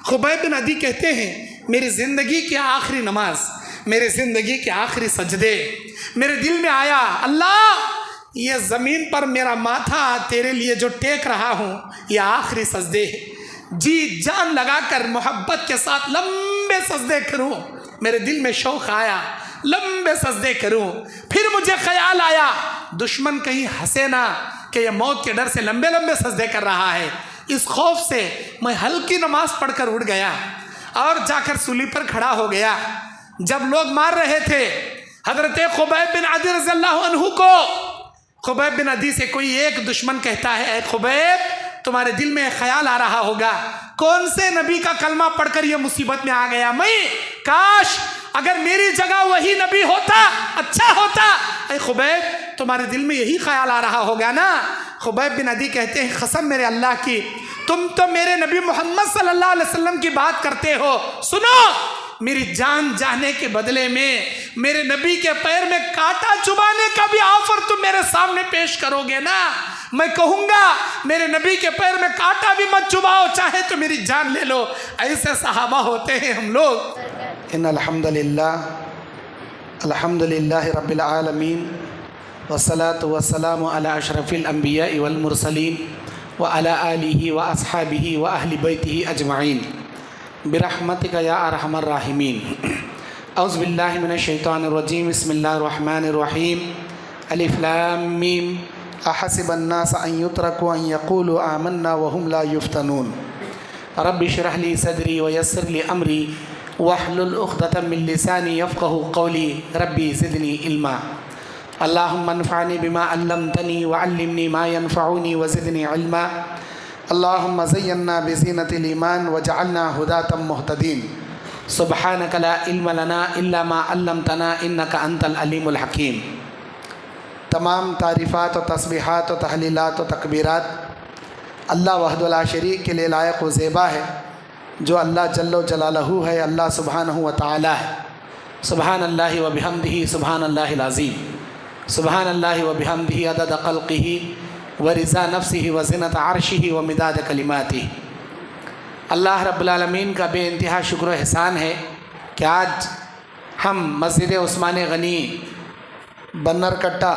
خبیب بن عدی کہتے ہیں میری زندگی کی آخری نماز، میری زندگی کے آخری سجدے، میرے دل میں آیا اللہ یہ زمین پر میرا ماتھا تیرے لیے جو ٹیک رہا ہوں یہ آخری سجدے ہے، جی جان لگا کر محبت کے ساتھ لمبے سجدے کروں، میرے دل میں شوق آیا لمبے سجدے کروں۔ پھر مجھے خیال آیا دشمن کہیں ہنسے نہ کہ یہ موت کے ڈر سے لمبے لمبے سجدے کر رہا ہے، اس خوف سے میں ہلکی نماز پڑھ کر اٹھ گیا اور جا کر سولی پر کھڑا ہو گیا۔ جب لوگ مار رہے تھے حضرت خبیب بن عدی رضی اللہ عنہ کو، خبیب بن عدی سے کوئی ایک دشمن کہتا ہے اے خبیب تمہارے دل میں خیال آ رہا ہوگا کون سے نبی کا کلمہ پڑھ کر یہ مصیبت میں آ گیا، میں کاش اگر میری جگہ وہی نبی ہوتا اچھا ہوتا۔ اے خبیب تمہارے دل میں یہی خیال آ رہا ہوگا نا۔ خبیب بن عدی کہتے ہیں قسم میرے اللہ کی تم تو میرے نبی محمد صلی اللہ علیہ وسلم کی بات کرتے ہو، سنو میری جان جانے کے بدلے میں میرے نبی کے پیر میں کانٹا چبانے کا بھی آفر تم میرے سامنے پیش کرو گے نا، میں کہوں گا میرے نبی کے پیر میں کانٹا بھی مت چباؤ، چاہے تو میری جان لے لو۔ ایسے صحابہ ہوتے ہیں ہم لوگ۔ ان الحمدللہ رب العالمین والصلاة والسلام علی اشرف الانبیاء والمرسلین وعلی آلہ واصحابہ واہل بیتہ اجمعین برحمتک یا ارحم الراحمین۔ اعوذ باللہ من الشیطان الرجیم، بسم اللہ الرحمن الرحیم۔ الف لام میم احسب الناس ان یترکوا ان یقولوا آمنا وهم لا یفتنون۔ رب اشرح لی صدری ویسر لی امری واحلل عقدۃ من لسانی یفقهوا قولی ربی زدنی علما۔ اللہم انفعنی بما علمتنی وعلمنی ما ینفعنی وزدنی علما۔ اللہم زیننا بزینۃ الایمان وجعلنا ہداۃ مہتدین۔ سبحانک لا علم لنا الا ما علمتنا انک انت العلیم الحکیم۔ تمام تعریفات و تسبیحات و تحلیلات و تکبیرات اللہ وحدہ لا شریک کے لیے لائق و زیبا ہے، جو اللہ جل و جلالہ ہے، اللہ سبحانہ و تعالی ہے۔ سبحان اللہ و بحمدہ سبحان اللہ العظیم، سبحان اللہ و بحمدہ عدد خلقہ و رضا نفسہ و زنۃ عرشہ و مداد کلماتہ۔ اللہ رب العالمین کا بے انتہا شکر و احسان ہے کہ آج ہم مسجد عثمان غنی بنر کٹا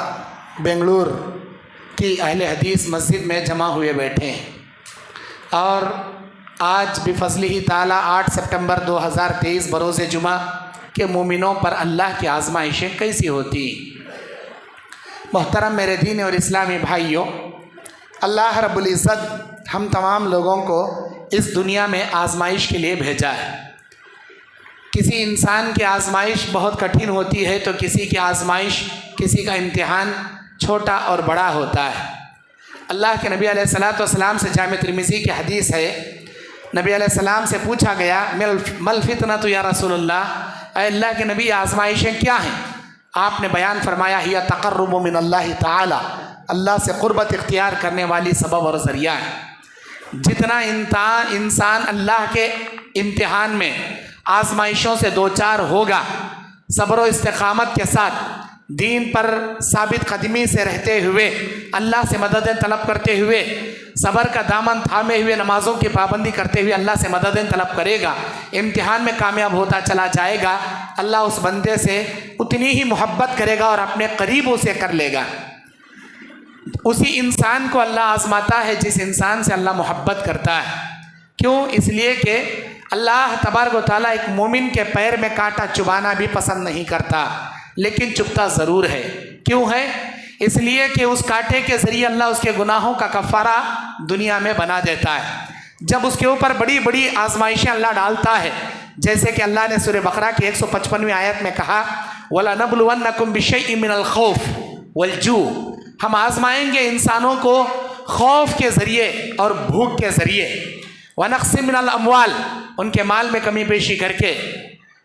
بنگلور کی اہل حدیث مسجد میں جمع ہوئے بیٹھے ہیں، اور آج بفضلہ تعالی 8 سپٹمبر 2023 بروز جمعہ کے مومنوں پر اللہ کی آزمائشیں کیسی ہوتی۔ محترم میرے دین اور اسلامی بھائیوں، اللہ رب العزت ہم تمام لوگوں کو اس دنیا میں آزمائش کے لیے بھیجا ہے۔ کسی انسان کی آزمائش بہت کٹھن ہوتی ہے تو کسی کی آزمائش، کسی کا امتحان چھوٹا اور بڑا ہوتا ہے۔ اللہ کے نبی علیہ الصلوۃ والسلام سے جامع ترمذی کی حدیث ہے، نبی علیہ السلام سے پوچھا گیا مل فتنۃ یا رسول اللہ، اے اللہ کے نبی آزمائشیں کیا ہیں؟ آپ نے بیان فرمایا ہی تقرب من اللہ تعالی، اللہ سے قربت اختیار کرنے والی سبب اور ذریعہ ہے۔ جتنا انسان اللہ کے امتحان میں آزمائشوں سے دوچار ہوگا، صبر و استقامت کے ساتھ دین پر ثابت قدمی سے رہتے ہوئے، اللہ سے مددیں طلب کرتے ہوئے، صبر کا دامن تھامے ہوئے، نمازوں کی پابندی کرتے ہوئے اللہ سے مددیں طلب کرے گا، امتحان میں کامیاب ہوتا چلا جائے گا، اللہ اس بندے سے اتنی ہی محبت کرے گا اور اپنے قریب اسے کر لے گا۔ اسی انسان کو اللہ آزماتا ہے جس انسان سے اللہ محبت کرتا ہے۔ کیوں؟ اس لیے کہ اللہ تبارک و تعالیٰ ایک مومن کے پیر میں کانٹا چبانا بھی پسند نہیں کرتا، لیکن چبھتا ضرور ہے۔ کیوں ہے؟ اس لیے کہ اس کانٹے کے ذریعے اللہ اس کے گناہوں کا کفارہ دنیا میں بنا دیتا ہے۔ جب اس کے اوپر بڑی بڑی آزمائشیں اللہ ڈالتا ہے، جیسے کہ اللہ نے سورہ بقرہ کی 155ویں آیت میں کہا وَلَنَبْلُوَنَّكُمْ بِشَيْءٍ مِّنَ الْخَوْفِ وَالْجُوعِ، ہم آزمائیں گے انسانوں کو خوف کے ذریعے اور بھوک کے ذریعے، وَنَقْصٍ مِّنَ الْأَمْوَالِ، ان کے مال میں کمی بیشی کر کے،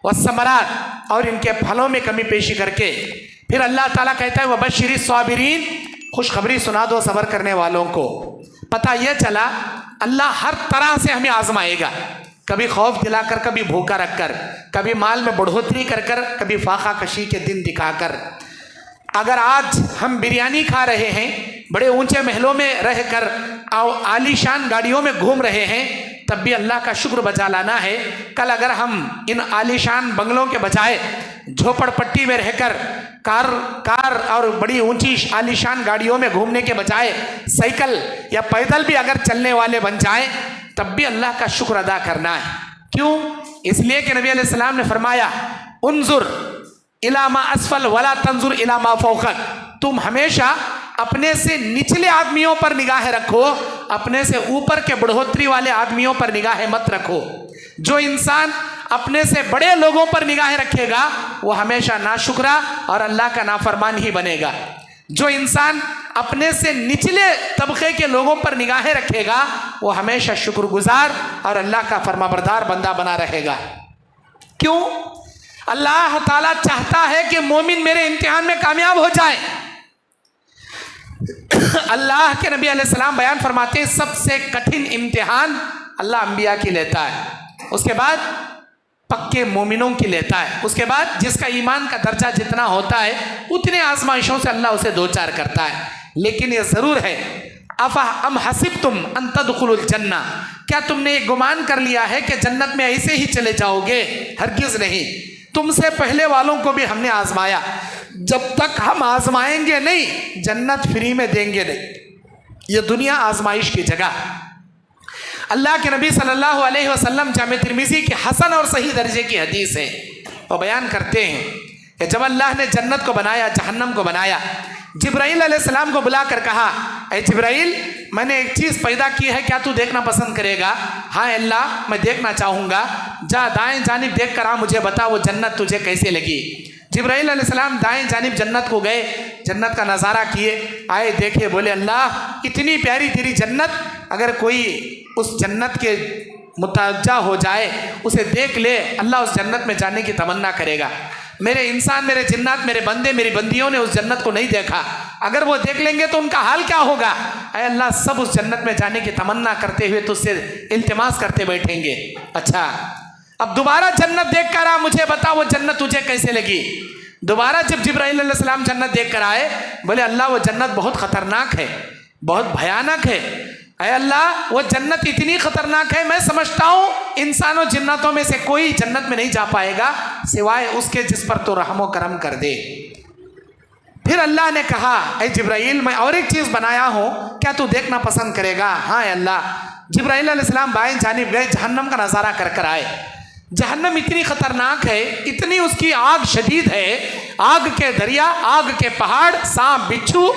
وَالثَّمَرَاتِ، اور ان کے پھلوں میں کمی بیشی کر کے۔ پھر اللہ تعالیٰ کہتا ہے وَبَشِّرِ الصَّابِرِينَ، خوشخبری سنا دو صبر کرنے والوں کو۔ پتہ یہ چلا اللہ ہر طرح سے ہمیں آزمائے گا، کبھی خوف دلا کر، کبھی بھوکا رکھ کر، کبھی مال میں بڑھوتری کر کر، کبھی فاقہ کشی کے دن دکھا کر۔ اگر آج ہم بریانی کھا رہے ہیں، بڑے اونچے محلوں میں رہ کر، عالی شان گاڑیوں میں گھوم رہے ہیں، तब भी अल्लाह का शुक्र बजा लाना है। कल अगर हम इन आलीशान बंगलों के बजाय झोपड़पट्टी में रहकर कार और बड़ी ऊंची आलीशान गाड़ियों में घूमने के बजाय साइकिल या पैदल भी अगर चलने वाले बन जाएं, तब भी अल्लाह का शुक्र अदा करना है। क्यों? इसलिए कि नबी अलैहिस्सलाम ने फरमाया, उन्जुर इला मा अस्फल वला तंजुर इला मा फौकक। तुम हमेशा अपने से निचले आदमियों पर निगाहें रखो, अपने से ऊपर के बढ़ोतरी वाले आदमियों पर निगाहें मत रखो। जो इंसान अपने से बड़े लोगों पर निगाहें रखेगा वो हमेशा नाशुक्रा और अल्लाह का नाफरमान ही बनेगा। जो इंसान अपने से निचले तबके के लोगों पर निगाहें रखेगा वो हमेशा शुक्रगुजार और अल्लाह का फरमाबरदार बंदा बना रहेगा। क्यों? अल्लाह ताला चाहता है कि मोमिन मेरे इम्तिहान में कामयाब हो जाए। अल्लाह के नबी अलैहिस्सलाम बयान फरमाते हैं, सबसे कठिन इम्तिहान अल्लाह अंबिया की लेता है, उसके बाद पक्के मोमिनों की लेता है, उसके बाद जिसका ईमान का दर्जा जितना होता है उतने आजमाइशों से अल्लाह उसे दो चार करता है। लेकिन ये ज़रूर है, अफ़ा अम हसिबतुम अन तदखुलुल जन्ना, क्या तुमने गुमान कर लिया है कि जन्नत में ऐसे ही चले जाओगे? हरगिज़ नहीं। तुमसे पहले वालों को भी हमने आजमाया, जब तक हम आजमाएंगे नहीं जन्नत फ्री में देंगे नहीं। ये दुनिया आजमाइश की जगह। अल्लाह के नबी सल्लल्लाहु अलैहि वसल्लम जामे तिर्मिज़ी की हसन और सही दर्जे की हदीस है, वो बयान करते हैं कि जब अल्लाह ने जन्नत को बनाया, जहन्नम को बनाया, जिब्राइल अलैहिस्सलाम को बुलाकर कहा, ऐ जिब्राइल, मैंने एक चीज़ पैदा की है, क्या तू देखना पसंद करेगा? हाँ अल्लाह, मैं देखना चाहूँगा। जा दाएं जानिब देख कर आ, मुझे बता वो जन्नत तुझे कैसे लगी। जिब्राइल अलैहिस्सलाम दाएं जानिब जन्नत को गए, जन्नत का नज़ारा किए, आए देखे, बोले अल्लाह इतनी प्यारी तेरी जन्नत, अगर कोई उस जन्नत के मुतवज्जा हो जाए, उसे देख ले, अल्लाह उस जन्नत में जाने की तमन्ना करेगा। मेरे इंसान, मेरे जिन्नात, मेरे बंदे, मेरी बंदियों ने उस जन्नत को नहीं देखा, अगर वो देख लेंगे तो उनका हाल क्या होगा? अरे अल्लाह, सब उस जन्नत में जाने की तमन्ना करते हुए तुझसे इल्तिमास करते बैठेंगे। अच्छा, अब दोबारा जन्नत देख कर आ, मुझे बता वो जन्नत तुझे कैसे लगी। दोबारा जब जिब्राइल अलैहिस्सलाम जन्नत देख कर आए, बोले अल्लाह वो जन्नत बहुत ख़तरनाक है, बहुत भयानक है। अरे अल्लाह, वो जन्नत इतनी ख़तरनाक है, मैं समझता हूँ इंसानों जिन्नातों में से कोई जन्नत में नहीं जा पाएगा सिवाय उसके जिस पर तो रहमो करम कर दे। फिर अल्लाह ने कहा, ऐ जिब्राइल, मैं और एक चीज़ बनाया हूँ, क्या तू देखना पसंद करेगा? हाँ अल्लाह। जिब्राइल अलैहिस्सलाम बाएं जानिब गए, जहन्नम का नज़ारा कर कर आए। जहन्नम इतनी ख़तरनाक है, इतनी उसकी आग शदीद है, आग के दरिया, आग के पहाड़, सांप, बिच्छू।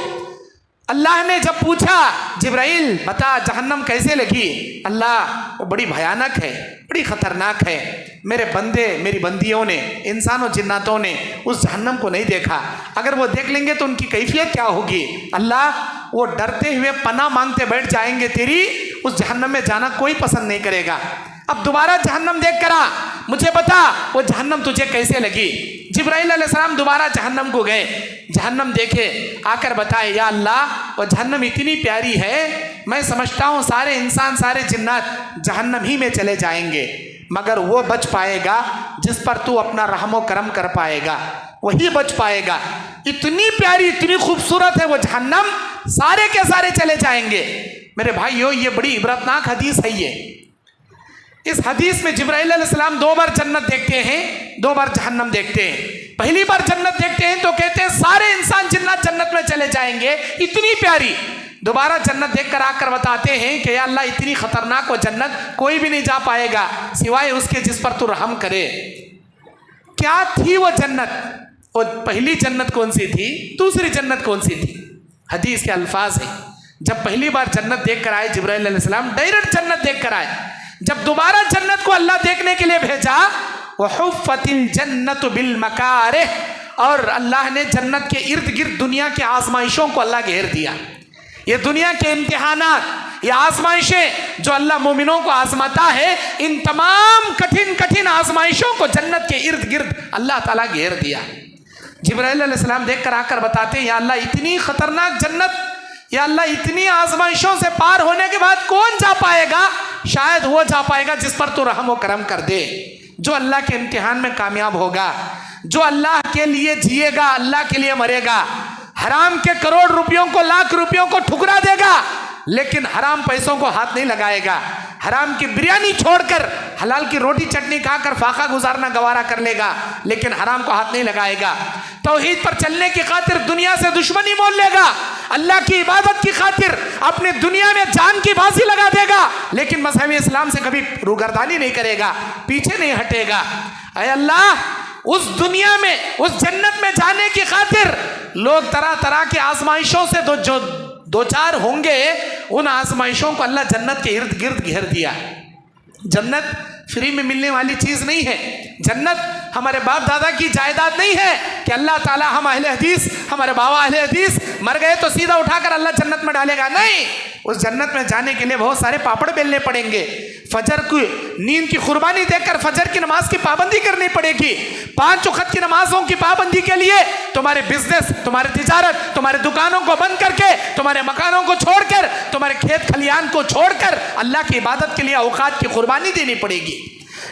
अल्लाह ने जब पूछा, जिब्राइल बता जहन्नम कैसे लगी? अल्लाह, वो बड़ी भयानक है, बड़ी ख़तरनाक है। मेरे बंदे, मेरी बंदियों ने, इंसानों जिन्नातों ने उस जहन्नम को नहीं देखा, अगर वो देख लेंगे तो उनकी कैफियत क्या होगी? अल्लाह, वो डरते हुए पनाह मांगते बैठ जाएंगे, तेरी उस जहन्नम में जाना कोई पसंद नहीं करेगा। अब दोबारा जहन्नम देख कर आ, मुझे बता वो जहन्नम तुझे कैसे लगी। जिब्राइल अलैहिस्सलाम दोबारा जहन्नम को गए, जहन्नम देखे, आकर बताए, या अल्लाह, वो जहन्नम इतनी प्यारी है, मैं समझता हूँ सारे इंसान, सारे जिन्नात जहन्नम ही में चले जाएंगे, मगर वो बच पाएगा जिस पर तू अपना रहमो करम कर पाएगा, वही बच पाएगा। इतनी प्यारी, इतनी खूबसूरत है वो जहन्नम, सारे के सारे चले जाएंगे। मेरे भाइयों, ये बड़ी इबरतनाक हदीस है। ये इस हदीस में जिब्राइल अलैहिस्सलाम 2 बार जन्नत देखते हैं, 2 बार जहन्नम देखते हैं। पहली बार जन्नत देखते हैं तो कहते हैं सारे इंसान जिन्नात जन्नत में चले जाएंगे, इतनी प्यारी। दोबारा जन्नत देख कर आकर बताते हैं कि या अल्लाह, इतनी ख़तरनाक वो जन्नत, कोई भी नहीं जा पाएगा सिवाय उसके जिस पर तू रहम करे। क्या थी वो जन्नत? वो पहली जन्नत कौन सी थी, दूसरी जन्नत कौन सी थी? हदीस के अल्फाज है, जब पहली बार जन्नत देख कर आए जिब्राइल अलैहिस्सलाम, डायरेक्ट जन्नत देख कर आए। जब दोबारा जन्नत को अल्लाह देखने के लिए भेजा, वहुफ़्फ़तिल जन्नतु बिल मकारिह, और अल्लाह ने जन्नत के इर्द गिर्द दुनिया के आजमाइशों को अल्लाह घेर दिया। ये दुनिया के इम्तिहानात, ये आजमाइशें जो अल्लाह मोमिनों को आजमाता है, इन तमाम कठिन कठिन आजमाइशों को जन्नत के इर्द गिर्द अल्लाह ताला घेर दिया। जिब्राइल अलैहिस्सलाम देख कर आकर बताते हैं, या अल्लाह, इतनी ख़तरनाक जन्नत, या अल्लाह, इतनी आजमाइशों से पार होने के बाद कौन जा पाएगा? शायद वो जा पाएगा जिस पर तो रहम व करम कर दे, जो अल्लाह के इम्तिहान में कामयाब होगा, जो अल्लाह के लिए जिएगा, अल्लाह के लिए मरेगा, हराम के करोड़ रुपयों को, लाख रुपयों को ठुकरा देगा, लेकिन हराम पैसों को हाथ नहीं लगाएगा, حرام کی بریانی چھوڑ کر حلال کی روٹی چٹنی کھا کر فاقہ گزارنا گوارا کر لے گا لیکن حرام کو ہاتھ نہیں لگائے گا. توحید پر چلنے کی خاطر دنیا سے دشمنی مول لے گا, اللہ کی عبادت کی خاطر اپنی دنیا میں جان کی بازی لگا دے گا لیکن مذہب اسلام سے کبھی روگردانی نہیں کرے گا, پیچھے نہیں ہٹے گا. اے اللہ, اس دنیا میں, اس جنت میں جانے کی خاطر لوگ طرح طرح کی آزمائشوں سے جو دو چار ہوں گے, ان آزمائشوں کو اللہ جنت کے ارد گرد گھیر دیا. جنت فری میں ملنے والی چیز نہیں ہے. جنت ہمارے باپ دادا کی جائیداد نہیں ہے کہ اللہ تعالیٰ ہم اہل حدیث, ہمارے بابا اہل حدیث مر گئے تو سیدھا اٹھا کر اللہ جنت میں ڈالے گا. نہیں, اس جنت میں جانے کے لیے بہت سارے پاپڑ بیلنے پڑیں گے. فجر کی نیند کی قربانی دے کر فجر کی نماز کی پابندی کرنی پڑے گی. 5 وقت کی نمازوں کی پابندی کے لیے تمہارے بزنس, تمہاری تجارت, تمہارے دکانوں کو بند کر کے, تمہارے مکانوں کو چھوڑ کر, تمہارے کھیت کھلیان کو چھوڑ کر اللہ کی عبادت کے لیے اوقات کی قربانی دینی پڑے گی.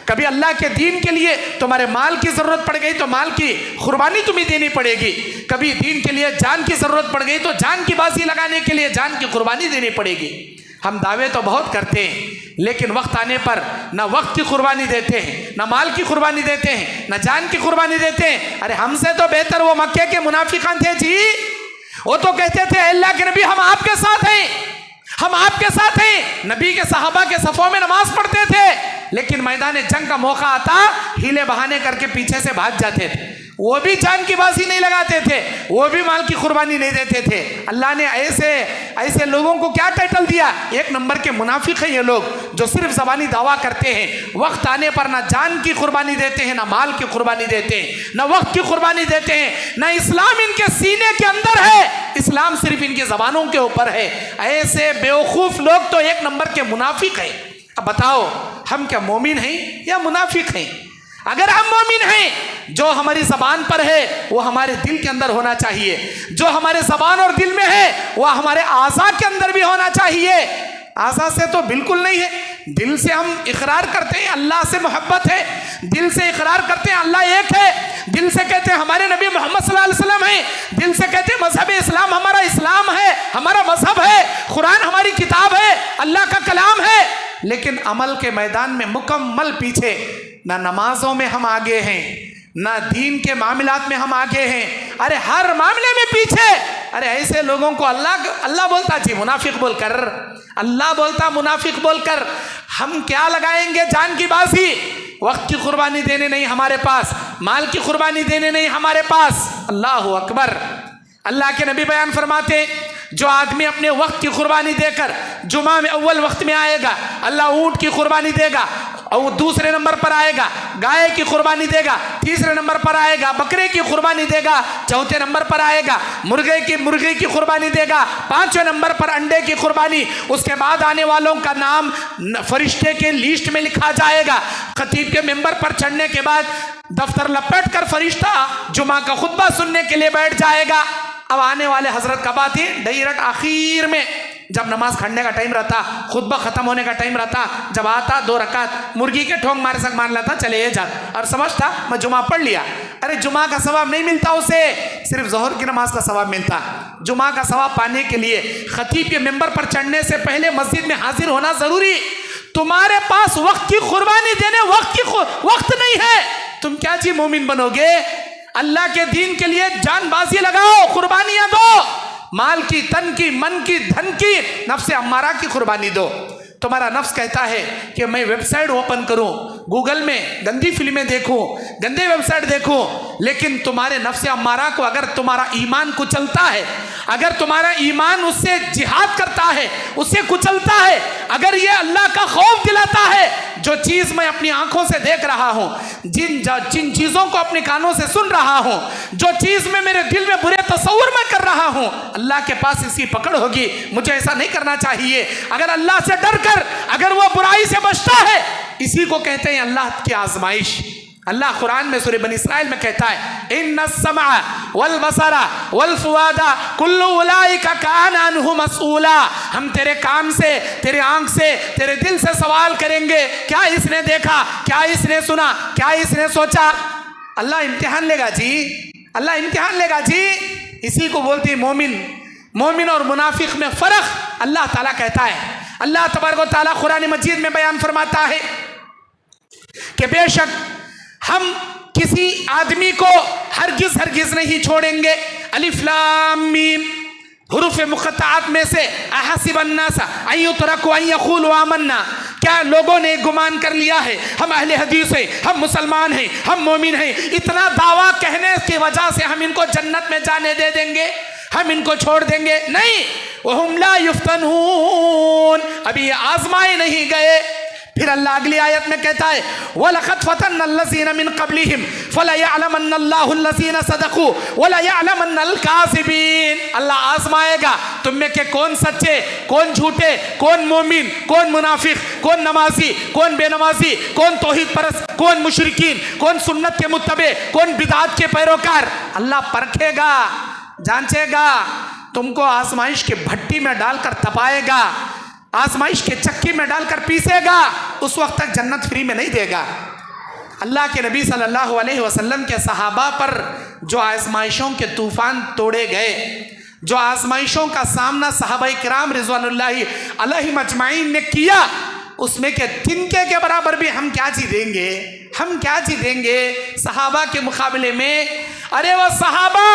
کبھی اللہ کے دین کے لیے تمہارے مال کی ضرورت پڑ گئی تو مال کی قربانی تمہیں دینی پڑے گی. کبھی دین کے لیے جان کی ضرورت پڑ گئی تو جان کی بازی لگانے کے لیے جان کی قربانی دینی پڑے گی. ہم دعوے تو بہت کرتے ہیں لیکن وقت آنے پر نہ وقت کی قربانی دیتے ہیں, نہ مال کی قربانی دیتے ہیں, نہ جان کی قربانی دیتے ہیں. ارے ہم سے تو بہتر وہ مکے کے منافقان تھے جی. وہ تو کہتے تھے اللہ کے نبی ہم آپ کے ساتھ ہیں, ہم آپ کے ساتھ ہیں. نبی کے صحابہ کے صفوں میں نماز پڑھتے تھے لیکن میدان جنگ کا موقع آتا ہیلے بہانے کر کے پیچھے سے بھاگ جاتے تھے. وہ بھی جان کی بازی نہیں لگاتے تھے, وہ بھی مال کی قربانی نہیں دیتے تھے. اللہ نے ایسے لوگوں کو کیا ٹائٹل دیا؟ 1 نمبر کے منافق ہیں یہ لوگ جو صرف زبانی دعویٰ کرتے ہیں, وقت آنے پر نہ جان کی قربانی دیتے ہیں, نہ مال کی قربانی دیتے ہیں, نہ وقت کی قربانی دیتے ہیں, نہ اسلام ان کے سینے کے اندر ہے, اسلام صرف ان کی زبانوں کے اوپر ہے. ایسے بیوقوف لوگ تو 1 نمبر کے منافق ہیں. اب بتاؤ ہم کیا مومن ہیں یا منافق ہیں؟ اگر ہم مومن ہیں, جو ہماری زبان پر ہے وہ ہمارے دل کے اندر ہونا چاہیے, جو ہمارے زبان اور دل میں ہے وہ ہمارے اعضاء کے اندر بھی ہونا چاہیے. اعضاء سے تو بالکل نہیں ہے. دل سے ہم اقرار کرتے ہیں اللہ سے محبت ہے, دل سے اقرار کرتے ہیں اللہ ایک ہے, دل سے کہتے ہیں ہمارے نبی محمد صلی اللہ علیہ وسلم ہیں, دل سے کہتے ہیں مذہب اسلام ہمارا اسلام ہے, ہمارا مذہب ہے, قرآن ہماری کتاب ہے, اللہ کا کلام ہے. لیکن عمل کے میدان میں مکمل پیچھے. نہ نمازوں میں ہم آگے ہیں, نہ دین کے معاملات میں ہم آگے ہیں, ارے ہر معاملے میں پیچھے. ارے ایسے لوگوں کو اللہ بولتا جی منافق بول کر, اللہ بولتا منافق بول کر. ہم کیا لگائیں گے جان کی بازی؟ وقت کی قربانی دینے نہیں ہمارے پاس, مال کی قربانی دینے نہیں ہمارے پاس. اللہ اکبر. اللہ کے نبی بیان فرماتے جو آدمی اپنے وقت کی قربانی دے کر جمعہ میں اول وقت میں آئے گا اللہ اونٹ کی قربانی دے گا, اور دوسرے نمبر پر آئے گا گائے کی قربانی دے گا, تیسرے نمبر پر آئے گا بکرے کی قربانی دے گا, چوتھے نمبر پر آئے گا مرغے کی قربانی دے گا, 5ویں نمبر پر انڈے کی قربانی. اس کے بعد آنے والوں کا نام فرشتے کے لیسٹ میں لکھا جائے گا. خطیب کے ممبر پر چڑھنے کے بعد دفتر لپیٹ کر فرشتہ جمعہ کا خطبہ سننے کے لیے بیٹھ جائے گا. اب آنے والے حضرت کب آتی؟ ڈائریکٹ آخر میں, جب نماز کھڑنے کا ٹائم رہتا, خطبہ ختم ہونے کا ٹائم رہتا, جب آتا 2 رکعت مرغی کے ٹھونگ مارے سک مان لیتا, چلے یہ جاتا اور سمجھتا میں جمعہ پڑھ لیا. ارے جمعہ کا ثواب نہیں ملتا اسے, صرف ظہر کی نماز کا ثواب ملتا. جمعہ کا ثواب پانے کے لیے خطیب کے ممبر پر چڑھنے سے پہلے مسجد میں حاضر ہونا ضروری. تمہارے پاس وقت کی قربانی دینے وقت نہیں ہے, تم کیا جی مومن بنو گے؟ اللہ کے دین کے لیے جان بازی لگاؤ, قربانیاں دو, مال کی, تن کی, من کی, دھن کی, نفس امارہ کی قربانی دو. تمہارا نفس کہتا ہے کہ میں ویب سائٹ اوپن کروں, گوگل میں گندی فلمیں دیکھوں, گندے ویب سائٹ دیکھوں, لیکن تمہارے نفس امارہ کو اگر تمہارا ایمان کچلتا ہے, اگر تمہارا ایمان اس سے جہاد کرتا ہے, اس سے کچلتا ہے, اگر یہ اللہ کا خوف دلاتا ہے, جو چیز میں اپنی آنکھوں سے دیکھ رہا ہوں, جن چیزوں کو اپنے کانوں سے سن رہا ہوں, جو چیز میں میرے دل میں برے تصور میں کر رہا ہوں, اللہ کے پاس اس کی پکڑ ہوگی, مجھے ایسا نہیں کرنا چاہیے. اگر اللہ سے ڈر کر اگر وہ برائی سے بچتا ہے, اسی کو کہتے ہیں اللہ کی آزمائش. اللہ قرآن میں سورہ بنی اسرائیل میں کہتا ہے ان السمع والبصر والفؤاد کل اولئک کان عنہ مسئولا. ہم تیرے کان سے, تیرے آنکھ سے, تیرے دل سے سوال کریں گے, کیا اس نے دیکھا, کیا اس نے سنا, کیا اس نے سوچا. اللہ امتحان لے گا جی, اللہ امتحان لے گا جی. اسی کو بولتے ہیں مومن اور منافق میں فرق. اللہ تعالیٰ کہتا ہے अल्लाह तबारक व तआला कुरान मजीद में बयान फरमाता है कि बेशक हम किसी आदमी को हरगिज हरगिज नहीं छोड़ेंगे। अलिफ लाम मीम हुरूफ मुक़त्तआत में से अहसिबन्नास अन युतरकू अन यक़ूलू आमन्ना, क्या लोगों ने गुमान कर लिया है हम अहले हदीस हैं, हम मुसलमान हैं, हम मोमिन हैं, इतना दावा कहने की वजह से हम इनको जन्नत में जाने दे देंगे, हम इनको छोड़ देंगे? नहीं, वहुम ला युफ्तनून, अभी ये आजमाए नहीं गए। फिर अल्लाह अगली आयत में कहता है वलक़द फ़तन्नल्लज़ीना मिन क़ब्लिहिम फ़लयअलमन्नल्लाहुल्लज़ीना सदक़ू वलयअलमन्नल काज़िबीन। अल्लाह आज़माएगा तुम में के कौन सच्चे, कौन झूठे, कौन मोमिन, कौन मुनाफिक, कौन नमाजी, कौन बेनमाजी, कौन तौहीद परस्त, कौन मुशरिकीन, कौन सुन्नत के मुत्तबे, कौन बिदअत के पैरोकार। अल्लाह परखेगा, जांचेगा, तुमको आज़माइश के भट्टी में डालकर तपाएगा, आजमाइश के चक्की में डालकर पीसेगा, उस वक्त तक जन्नत फ्री में नहीं देगा। अल्लाह के नबी सल्लल्लाहु अलैहि वसल्लम के सहाबा पर जो आजमाइशों के तूफ़ान तोड़े गए, जो आजमाइशों का सामना सहाबाए किराम रिज़वानुल्लाहि अलैहिम अजमाइन ने किया, उसमें के तिनके के बराबर भी हम क्या चीज़ देंगे, हम क्या चीज़ देंगे सहाबा के मुकाबले में। अरे वो सहाबा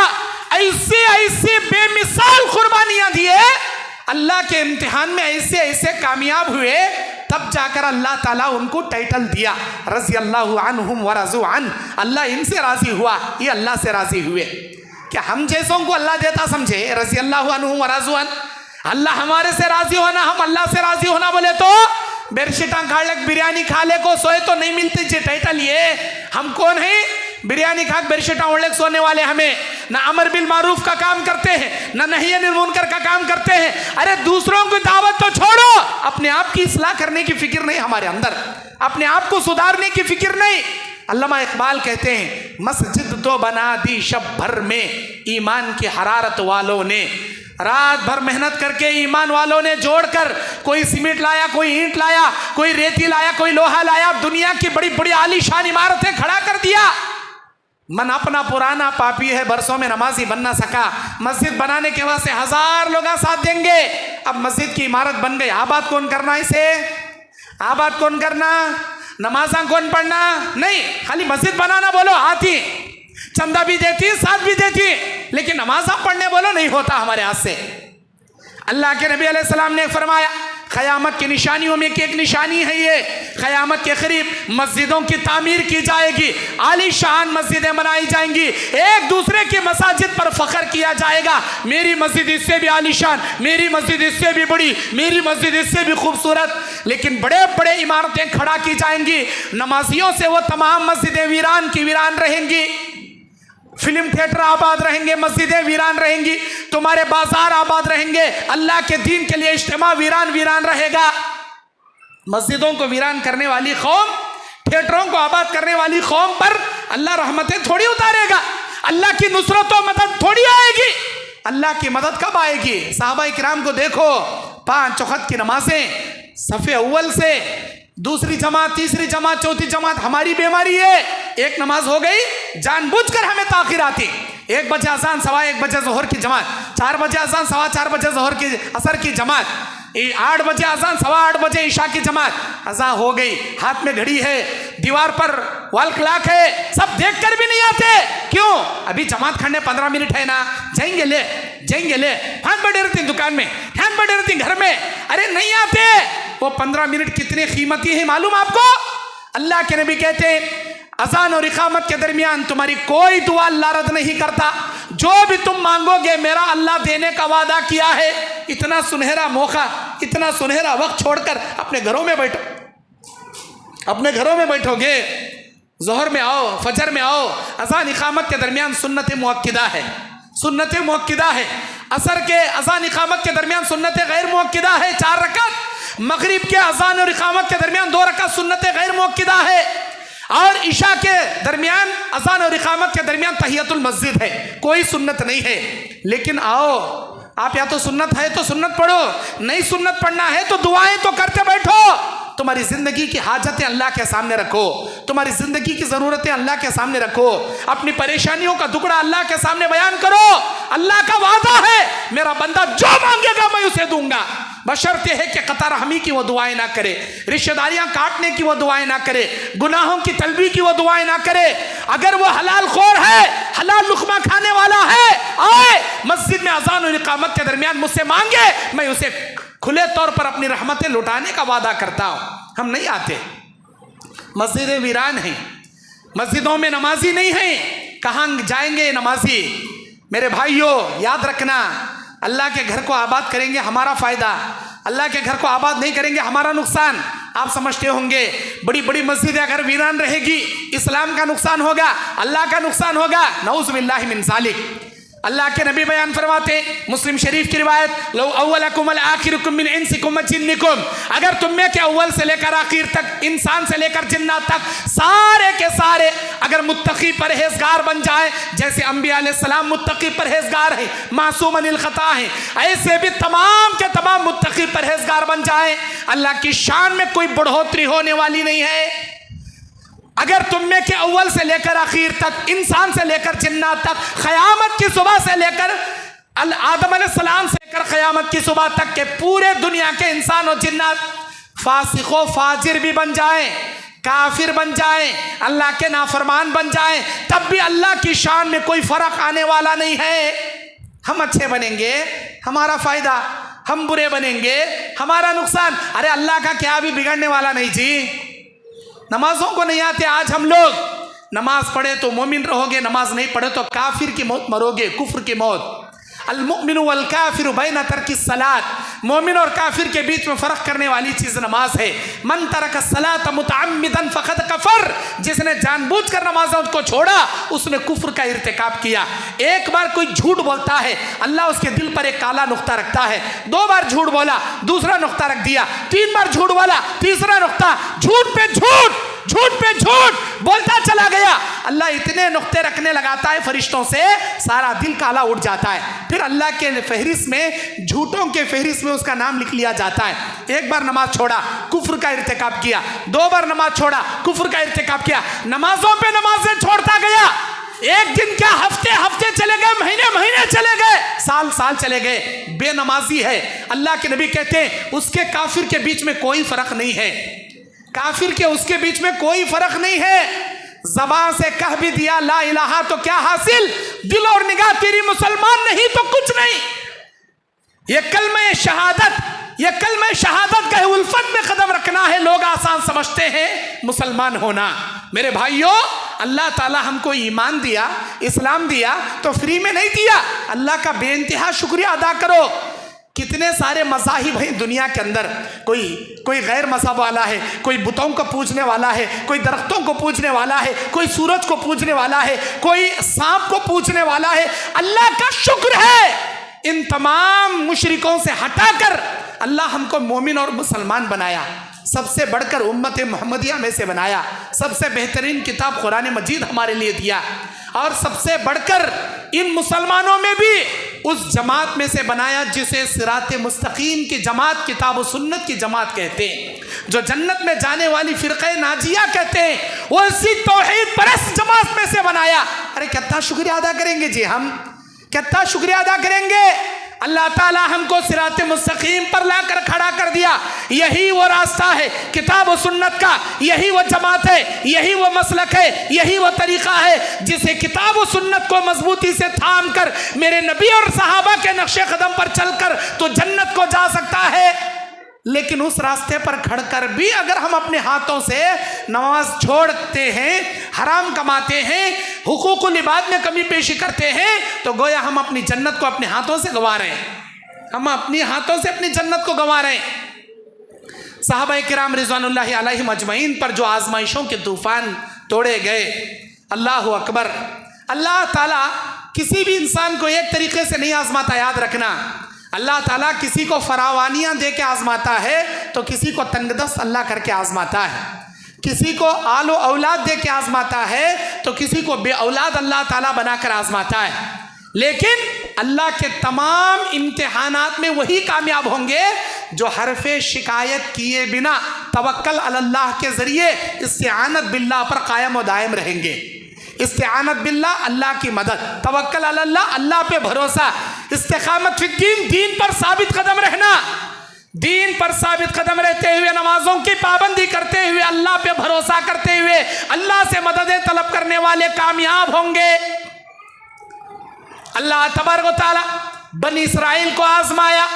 ऐसे ऐसे बेमिसाल कुर्बानियाँ दिए, अल्लाह के इम्तिहान में ऐसे ऐसे कामयाब हुए, तब जाकर अल्लाह ताला उनको टाइटल दिया रज़ी अल्लाहु अन्हुम व रज़ू अन। अल्लाह इनसे राज़ी हुआ, ये अल्लाह से राज़ी हुए। क्या हम जैसों को अल्लाह देता समझे रज़ी अल्लाहु अन्हुम व रज़ू अन? अल्लाह हमारे से राज़ी होना, हम अल्लाह से राज़ी होना बोले तो बेरशिटा खा ले, बिरयानी खा ले को सोए तो नहीं मिलती जे टाइटल। ये हम कौन है? बिरयानी खा बेरशिटा ओढ़ ले सोने वाले हमें ना अमर बिल मारूफ का काम करते हैं, ना नही अनिल मुनकर का काम करते हैं। अरे दूसरों की दावत तो छोड़ो, अपने आप की इस्लाह करने की फिक्र नहीं हमारे अंदर, अपने आप को सुधारने की फिक्र नहीं। अल्लामा इकबाल कहते हैं मस्जिद तो बना दी शब भर में ईमान की हरारत वालों ने, रात भर मेहनत करके ईमान वालों ने जोड़कर, कोई सीमेंट लाया, कोई ईंट लाया, कोई रेती लाया, कोई लोहा लाया, दुनिया की बड़ी बड़ी आलीशान इमारतें खड़ा कर दिया। मन अपना पुराना पापी है, बरसों में नमाजी बन ना सका, मस्जिद बनाने के वास्ते 1000 लोग साथ देंगे। अब मस्जिद की इमारत बन गई, आबाद कौन करना इसे? आबाद कौन करना? नमाजा कौन पढ़ना? नहीं, खाली मस्जिद बनाना बोलो आती, चंदा भी देती, साथ भी देती, लेकिन नमाजा पढ़ने बोलो नहीं होता हमारे हाथ से। अल्लाह के नबी अलैहि सलाम ने फरमाया क़यामत की निशानियों में की एक निशानी है ये, क़यामत के करीब मस्जिदों की तामीर की जाएगी, आलीशान मस्जिदें बनाई जाएंगी, एक दूसरे की मसाजिद पर फ़ख्र किया जाएगा, मेरी मस्जिद इससे भी आलीशान, मेरी मस्जिद इससे भी बड़ी, मेरी मस्जिद इससे भी खूबसूरत। लेकिन बड़े बड़े इमारतें खड़ा की जाएंगी, नमाजियों से वो तमाम मस्जिदें वीरान की वीरान रहेंगी, फिल्म थिएटर आबाद रहेंगे, मस्जिदें वीरान रहेंगी, तुम्हारे बाजार आबाद रहेंगे, अल्लाह के दीन के लिए इज्तिमा वीरान वीरान रहेगा। मस्जिदों को वीरान करने वाली कौम, थिएटरों को आबाद करने वाली कौम पर अल्लाह रहमतें थोड़ी उतारेगा, अल्लाह की नुसरत और मदद थोड़ी आएगी। अल्लाह की मदद कब आएगी? सहाबाए किराम को देखो, 5 वक्त की नमाजें सफ़े अव्वल से, दूसरी जमात, तीसरी जमात, चौथी जमात। हमारी बीमारी है, एक नमाज हो गई जानबूझकर हमें ताखिर आती, 1 बजे अजान, 1:15 बजे जोहर की जमात, 4 बजे अजान, 4:15 बजे जोहर की असर की जमात, 8 बजे अजान, 8:15 बजे ईशा की जमात। अजा हो गई, हाथ में घड़ी है, दीवार पर वॉल क्लॉक है, सब देख कर भी नहीं आते। क्यों? अभी जमात खड़ने 15 मिनट है ना, जाएंगे ले, जाएंगे ले, हाथ बढ़े रहती दुकान में, हाथ बढ़े रहती घर में, अरे नहीं आते। वो 15 मिनट कितने कीमती है मालूम आपको? अल्लाह के नबी कहते हैं अजान और इकामत के दरमियान तुम्हारी कोई दुआ अल्लाह रद्द नहीं करता, जो भी तुम मांगोगे मेरा अल्लाह देने का वादा किया है। इतना सुनहरा मौका, इतना सुनहरा वक्त छोड़कर अपने घरों में बैठो, अपने घरों में बैठोगे, जोहर में आओ, फजर में आओ, अजान इकामत के दरमियान सुन्नत मुअक्किदा है, सुन्नत मुअक्किदा है। असर के अजान इकामत के दरमियान सुन्नत गैर मुअक्किदा है 4 रकात, मगरिब के अजान और इकामत के दरमियान 2 रकात सुन्नत गैर मुअक्किदा है, और इशा के दरमियान अजान और इकामत के दरमियान तहियतुल मस्जिद है, कोई सुन्नत नहीं है। लेकिन आओ, आप या तो सुन्नत है तो सुन्नत पढ़ो, नहीं सुन्नत पढ़ना है तो दुआएं तो करते बैठो। तुम्हारी ज़िंदगी की हाजतें अल्लाह के सामने रखो, तुम्हारी ज़िंदगी की ज़रूरतें अल्लाह के सामने रखो, अपनी परेशानियों का दुखड़ा अल्लाह के सामने बयान करो। अल्लाह का वादा है मेरा बंदा जो मांगेगा मैं उसे दूंगा, बशर्ते है कि कतर हमी की वो दुआएं ना करे, रिश्तेदारियां काटने की वो दुआएं ना करे, गुनाहों की तलबी की वो दुआएं ना करे। अगर वो हलाल खोर है, हलाल लुकमा खाने वाला है, आए मस्जिद में अजान और इकामत के दरमियान मुझसे मांगे, मैं उसे खुले तौर पर अपनी रहमतें लुटाने का वादा करता हूँ। हम नहीं आते, मस्जिदें वीरान हैं, मस्जिदों में नमाजी नहीं हैं, कहाँ जाएंगे नमाजी? मेरे भाइयों याद रखना, अल्लाह के घर को आबाद करेंगे हमारा फ़ायदा, अल्लाह के घर को आबाद नहीं करेंगे हमारा नुकसान। आप समझते होंगे बड़ी बड़ी मस्जिदें अगर वीरान रहेगी इस्लाम का नुकसान होगा, अल्लाह का नुकसान होगा। नऊज़ बिल्लाहि मिन ज़ालिक। अल्लाह के नबी बयान फरमाते, मुस्लिम शरीफ की रिवायत, लो अव्वलकुम व आखिरुकुम मिन इंसिकुम व जिन्निकुम, अगर तुम में के अव्वल से लेकर आखिर तक, इंसान से लेकर जिन्नात तक, सारे के सारे अगर मुत्तकी परहेजगार बन जाए, जैसे अंबिया अलैहिस्सलाम मुत्तकी परहेजगार हैं, मासूम अनिल खता हैं, ऐसे भी तमाम के तमाम मुत्तकी परहेजगार बन जाए, अल्लाह की शान में कोई बढ़ोतरी होने वाली नहीं है। अगर तुम में के अव्वल से लेकर आखिर तक, इंसान से लेकर जिन्नात तक, क़यामत की सुबह से लेकर आदम अलैहिस्सलाम से लेकर क़यामत की सुबह तक के पूरे दुनिया के इंसान और जिन्नात फासिको फाजिर भी बन जाए, काफिर बन जाए, अल्लाह के नाफरमान बन जाए, तब भी अल्लाह की शान में कोई फ़र्क आने वाला नहीं है। हम अच्छे बनेंगे हमारा फ़ायदा, हम बुरे बनेंगे हमारा नुकसान। अरे अल्लाह का क्या भी बिगड़ने वाला नहीं जी। नमाजों को नहीं आते आज हम लोग, नमाज पढ़े तो मोमिन रहोगे, नमाज नहीं पढ़े तो काफिर की मौत मरोगे, कुफ्र की मौत। अल-मुअमिनु वल काफिरु बैना तर्की सलात, मोमिन और काफिर के बीच में फ़र्क करने वाली चीज़ नमाज है। मन तरका सलात मुतअम्मिदन फ़क़द कफ़र, जिसने जानबूझकर नमाज़ों को छोड़ा उसने कुफ्र का इर्तिकाब किया। एक बार कोई झूठ बोलता है, अल्लाह उसके दिल पर एक काला नुक्ता रखता है। 2 बार झूठ बोला, दूसरा नुक्ता रख दिया, 3 बार झूठ बोला, तीसरा नुक्ता, झूठ पे झूठ, झूठ पे झूठ बोलता चला गया। अल्लाह इतने नुक्ते रखने लगाता है फरिश्तों से, सारा दिल काला उठ जाता है। फिर अल्लाह के फहरिस्त में, झूठों के फहरिस्त में उसका नाम लिख लिया जाता है। एक बार नमाज छोड़ा, कुफ्र का इर्तिकाब किया, 2 बार नमाज छोड़ा, कुफ्र का इर्तिकाब किया, नमाजों पे नमाजें छोड़ता गया। एक दिन क्या, हफ्ते हफ्ते चले गए, महीने महीने चले गए, साल साल चले गए, बेनमाजी है। अल्लाह के नबी कहते हैं उसके काफिर के बीच में कोई फर्क नहीं है, काफिर के उसके बीच में कोई फर्क नहीं है। ज़बान से कह भी दिया ला इलाहा तो क्या हासिल, दिल और निगाह तेरी मुसलमान नहीं तो कुछ नहीं। ये कलमे शहादत, ये कलमे शहादत का उल्फत में कदम रखना है। लोग आसान समझते हैं मुसलमान होना। मेरे भाइयों, अल्लाह ताला हमको ईमान दिया, इस्लाम दिया तो फ्री में नहीं दिया। अल्लाह का बेइंतहा शुक्रिया अदा करो। कितने सारे मज़ाहिब हैं दुनिया के अंदर, कोई गैर मज़हब वाला है, कोई बुतों को पूजने वाला है, कोई दरख्तों को पूजने वाला है, कोई सूरज को पूजने वाला है, कोई सांप को पूजने वाला है। अल्लाह का शुक्र है, इन तमाम मुशरिकों से हटाकर अल्लाह हमको मोमिन और मुसलमान बनाया, सबसे बढ़कर उम्मत मोहम्मदिया में से बनाया, सबसे बेहतरीन किताब कुरान मजीद हमारे लिए दिया, और सबसे बढ़कर इन मुसलमानों में भी उस जमात में से बनाया जिसे सिरात मुस्तकीम की जमात, किताब व सुन्नत की जमात कहते हैं, जो जन्नत में जाने वाली फ़िरक़े नाजिया कहते हैं। वो इसी तौहीद परस्त जमात में से बनाया। अरे कितना शुक्रिया अदा करेंगे जी, हम कितना शुक्रिया अदा करेंगे। अल्लाह ताला हमको सिरात मुस्तकीम पर लाकर खड़ा कर दिया। यही वो रास्ता है किताब और सुन्नत का, यही वो जमात है, यही वो मसलक है, यही वो तरीक़ा है जिसे किताब और सुन्नत को मजबूती से थाम कर मेरे नबी और सहाबा के नक्शे कदम पर चलकर तो जन्नत को जा सकता है। लेकिन उस रास्ते पर खड़कर भी अगर हम अपने हाथों से नमाज छोड़ते हैं, हराम कमाते हैं, हुकूकुल इबाद में कमी पेशी करते हैं, तो गोया हम अपनी जन्नत को अपने हाथों से गंवा रहे हैं। हम अपने हाथों से अपनी जन्नत को गंवा रहे हैं। सहाबा किराम रिज़वानुल्लाहि अलैहिम अजमईन पर जो आजमाइशों के तूफान तोड़े गए, अल्लाह अकबर। अल्लाह ताला किसी भी इंसान को एक तरीके से नहीं आजमाता, याद रखना। अल्लाह ताला किसी को फरावानियाँ दे के आजमाता है तो किसी को तंगदस्त अल्लाह करके आजमाता है, किसी को आलो औलाद दे के आजमाता है तो किसी को बे औलाद अल्लाह ताला बनाकर आजमाता है। लेकिन अल्लाह के तमाम इम्तिहानात में वही कामयाब होंगे जो हरफे शिकायत किए बिना तवक्कल अल्लाह के ज़रिए इस्तिआनत बिल्लाह पर कायम व दायम रहेंगे। इस्तिआनत बिल्लाह, अल्लाह की मदद, तवक्कल अल्लाह, अल्लाह पे भरोसा, इस्तिकामत फिद्दीन, दीन पर साबित कदम रहना। दीन पर साबित कदम रहते हुए, नमाजों की पाबंदी करते हुए, अल्लाह पे भरोसा करते हुए, अल्लाह से मददें तलब करने वाले कामयाब होंगे। अल्लाह तबारक व तआला बनी इसराइल को आजमाया,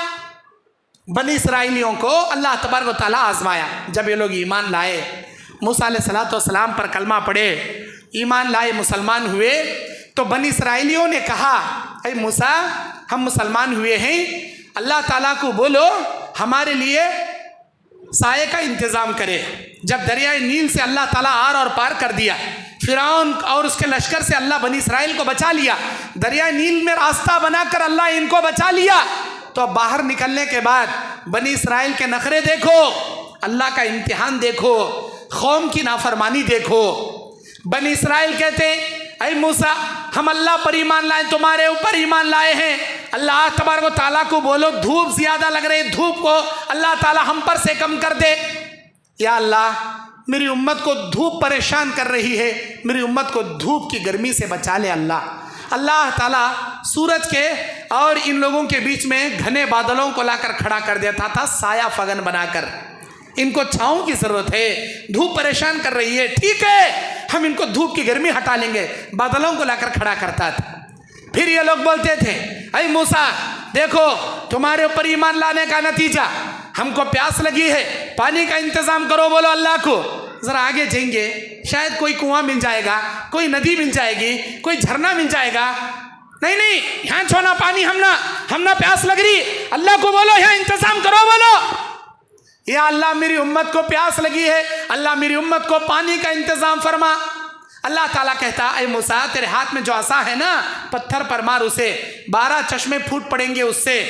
बनी इसराइलियों को अल्लाह तबारक व तआला आजमाया। जब ये लोग ईमान लाए, मूसा अलैहिस्सलाम पर कलमा पढ़े, ईमान लाए, मुसलमान हुए, तो बनी इसराइलियों ने कहा, अरे मूसा हम मुसलमान हुए हैं, अल्लाह ताला को बोलो हमारे लिए साये का इंतज़ाम करे। जब दरियाए नील से अल्लाह ताला आर और पार कर दिया, फिरौन और उसके लश्कर से अल्लाह बनी इसराइल को बचा लिया, दरियाए नील में रास्ता बनाकर अल्लाह इनको बचा लिया, तो अब बाहर निकलने के बाद बनी इसराइल के नखरे देखो, अल्लाह का इम्तिहान देखो, कौम की नाफरमानी देखो। बनी इसराइल कहते ऐ मूसा हम अल्लाह पर ईमान लाए, तुम्हारे ऊपर ईमान लाए हैं, अल्लाह तबारक व तआला को बोलो धूप ज़्यादा लग रही, धूप को अल्लाह ताला हम पर से कम कर दे। या अल्लाह मेरी उम्मत को धूप परेशान कर रही है, मेरी उम्मत को धूप की गर्मी से बचा ले अल्लाह। अल्लाह ताला सूरज के और इन लोगों के बीच में घने बादलों को लाकर खड़ा कर देता था, साया फगन बनाकर। इनको छाँव की ज़रूरत है, धूप परेशान कर रही है, ठीक है हम इनको धूप की गर्मी हटा लेंगे, बादलों को लाकर खड़ा करता था। फिर ये लोग बोलते थे ऐ मूसा देखो तुम्हारे ऊपर ईमान लाने का नतीजा, हमको प्यास लगी है, पानी का इंतज़ाम करो, बोलो अल्लाह को। ज़रा आगे जाएंगे शायद कोई कुआं मिल जाएगा, कोई नदी मिल जाएगी, कोई झरना मिल जाएगा। नहीं नहीं यहाँ छोना पानी, हमना प्यास लग रही, अल्लाह को बोलो यहाँ इंतज़ाम करो, बोलो या अल्लाह मेरी उम्मत को प्यास लगी है, अल्लाह मेरी उम्मत को पानी का इंतज़ाम फरमा। अल्लाह ताला कहता ऐ मूसा तेरे हाथ में जो आसा है ना, पत्थर पर मार उसे, 12 चश्मे फूट पड़ेंगे उससे।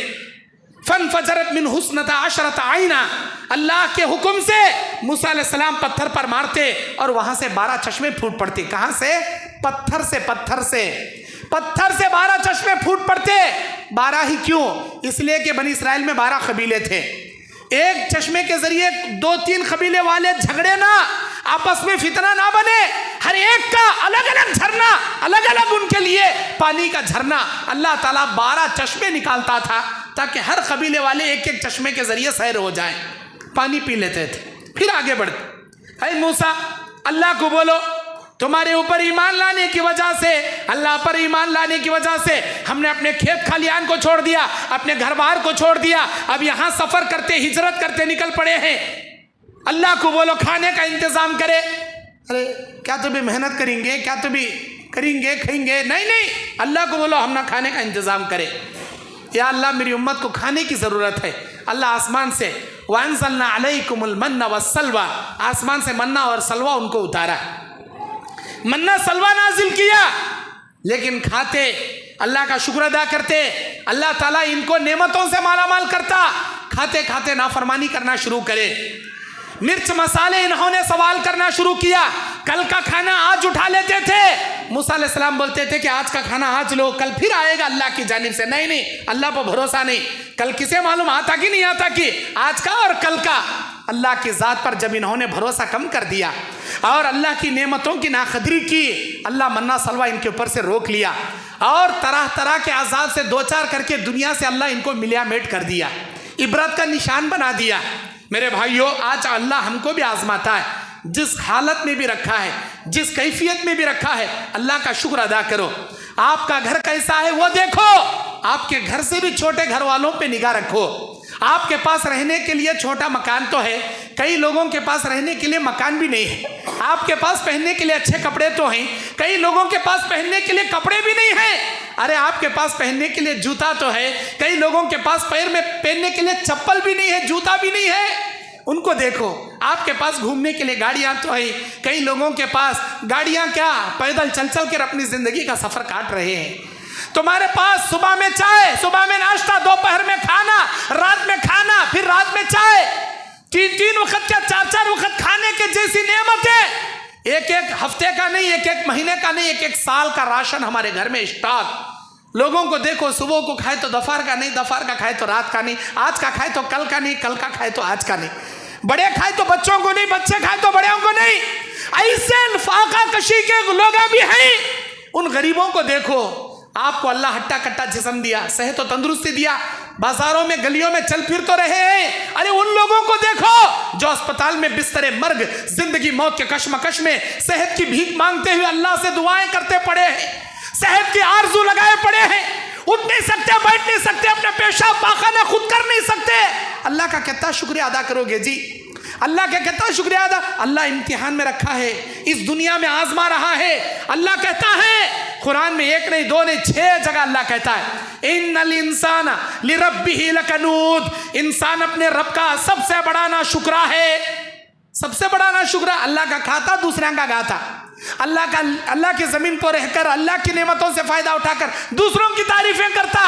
फन फजरत मिन हुस्नता अशरत आइना, अल्लाह के हुक्म से मूसा अलैहिस्सलाम पत्थर पर मारते और वहाँ से 12 चश्मे फूट पड़ते। कहाँ से? पत्थर से 12 चश्मे फूट पड़ते। 12 ही क्यों? इसलिए कि बनी इसराइल में 12 कबीले थे, एक चश्मे के जरिए 2-3 कबीले वाले झगड़े ना, आपस में फितना ना बने, हर एक का अलग अलग झरना, अलग अलग उनके लिए पानी का झरना अल्लाह ताला 12 चश्मे निकालता था ताकि हर कबीले वाले एक एक चश्मे के जरिए सैर हो जाए, पानी पी लेते थे। फिर आगे बढ़ते, ऐ मूसा अल्लाह को बोलो तुम्हारे ऊपर ईमान लाने की वजह से, अल्लाह पर ईमान लाने की वजह से हमने अपने खेत खलियान को छोड़ दिया, अपने घर बार को छोड़ दिया, अब यहाँ सफ़र करते हिजरत करते निकल पड़े हैं, अल्लाह को बोलो खाने का इंतज़ाम करे। अरे क्या तो भी मेहनत करेंगे, क्या तो भी करेंगे खाएंगे? नहीं नहीं, अल्लाह को बोलो हम ना खाने का इंतज़ाम करें। या अल्लाह मेरी उम्मत को खाने की ज़रूरत है। अल्लाह आसमान से वअंज़लना अलैकुमुल मन्ना वस्सलवा, आसमान से मन्ना और सलवा उनको उतारा, मन्ना सलवा नाजिल किया, लेकिन खाते, अल्लाह का शुक्र अदा करते, अल्लाह ताला इनको नेमतों से मालामाल करता, खाते खाते नाफरमानी करना शुरू करे, मिर्च मसाले इन्होंने सवाल करना शुरू किया, कल का खाना आज उठा लेते थे। मूसा अलैहिस्सलाम बोलते थे कि आज का खाना आज लो, कल फिर आएगा अल्लाह की जानिब से। नहीं नहीं, अल्लाह पर भरोसा नहीं, कल किसे मालूम आता कि नहीं आता कि आज का और कल का। अल्लाह की ज़ात पर जब इन्होंने भरोसा कम कर दिया और अल्लाह की नेमतों की नाकदरी की, अल्लाह मन्ना सलवा इनके ऊपर से रोक लिया और तरह तरह के आज़ाब से 2-4 करके दुनिया से अल्लाह इनको मिलियामेट कर दिया, इबरत का निशान बना दिया। मेरे भाइयों आज अल्लाह हमको भी आजमाता है, जिस हालत में भी रखा है, जिस कैफियत में भी रखा है, अल्लाह का शुक्र अदा करो। आपका घर कैसा है वो देखो, आपके घर से भी छोटे घर वालों पे निगाह रखो। आपके पास रहने के लिए छोटा मकान तो है, कई लोगों के पास रहने के लिए मकान भी नहीं है। आपके पास पहनने के लिए अच्छे कपड़े तो हैं, कई लोगों के पास पहनने के लिए कपड़े भी नहीं हैं। अरे आपके पास पहनने के लिए जूता तो है, कई लोगों के पास पैर में पहनने के लिए चप्पल भी नहीं है, जूता भी नहीं है। उनको देखो, आपके पास घूमने के लिए गाड़ियाँ तो है, कई लोगों के पास गाड़ियाँ क्या, पैदल चल चल कर अपनी ज़िंदगी का सफ़र काट रहे हैं। तुम्हारे पास सुबह में चाय, सुबह में नाश्ता, दोपहर में खाना, रात में खाना, फिर रात में चाय, 3-3 वक्त का 4-4 वक्त खाने के जैसी नेमत है। एक हफ्ते का नहीं, एक महीने का नहीं, एक साल का राशन हमारे घर में स्टॉक। लोगों को देखो, सुबह को खाए तो दोपहर का नहीं, दोपहर का खाए तो रात का नहीं, आज का खाए तो कल का नहीं, कल का खाए तो आज का नहीं, बड़े खाए तो बच्चों को नहीं, बच्चे खाए तो बड़ों को नहीं। ऐसे फाका कशी के लोग भी हैं। उन गरीबों को देखो, आपको अल्लाह हट्टा कट्टा जिस्म दिया, सेहत तो तंदुरुस्ती दिया, بازاروں میں گلیوں میں چل پھر تو رہے ہیں، ارے ان لوگوں کو دیکھو جو اسپتال میں بستر مرگ، زندگی موت کے کشمکش میں صحت کی بھیک مانگتے ہوئے اللہ سے دعائیں کرتے پڑے ہیں، صحت کی آرزو لگائے پڑے ہیں، اٹھ نہیں سکتے، بیٹھ نہیں سکتے، اپنے پیشاب پاخانہ خود کر نہیں سکتے۔ اللہ کا کتنا شکریہ ادا کرو گے جی، اللہ کا کتنا شکریہ ادا۔ اللہ امتحان میں رکھا ہے، اس دنیا میں آزما رہا ہے۔ اللہ کہتا ہے قرآن میں 1 نہیں 2 نہیں 6 جگہ اللہ کہتا ہے ان الانسان لربہ لکنود، انسان اپنے رب کا سب سے بڑا ناشکرا ہے، سب سے بڑا ناشکرا۔ اللہ کا کھاتا دوسرے کا گاتا، اللہ کی زمین پر رہ کر اللہ کی نعمتوں سے فائدہ اٹھا کر دوسروں کی تعریفیں کرتا،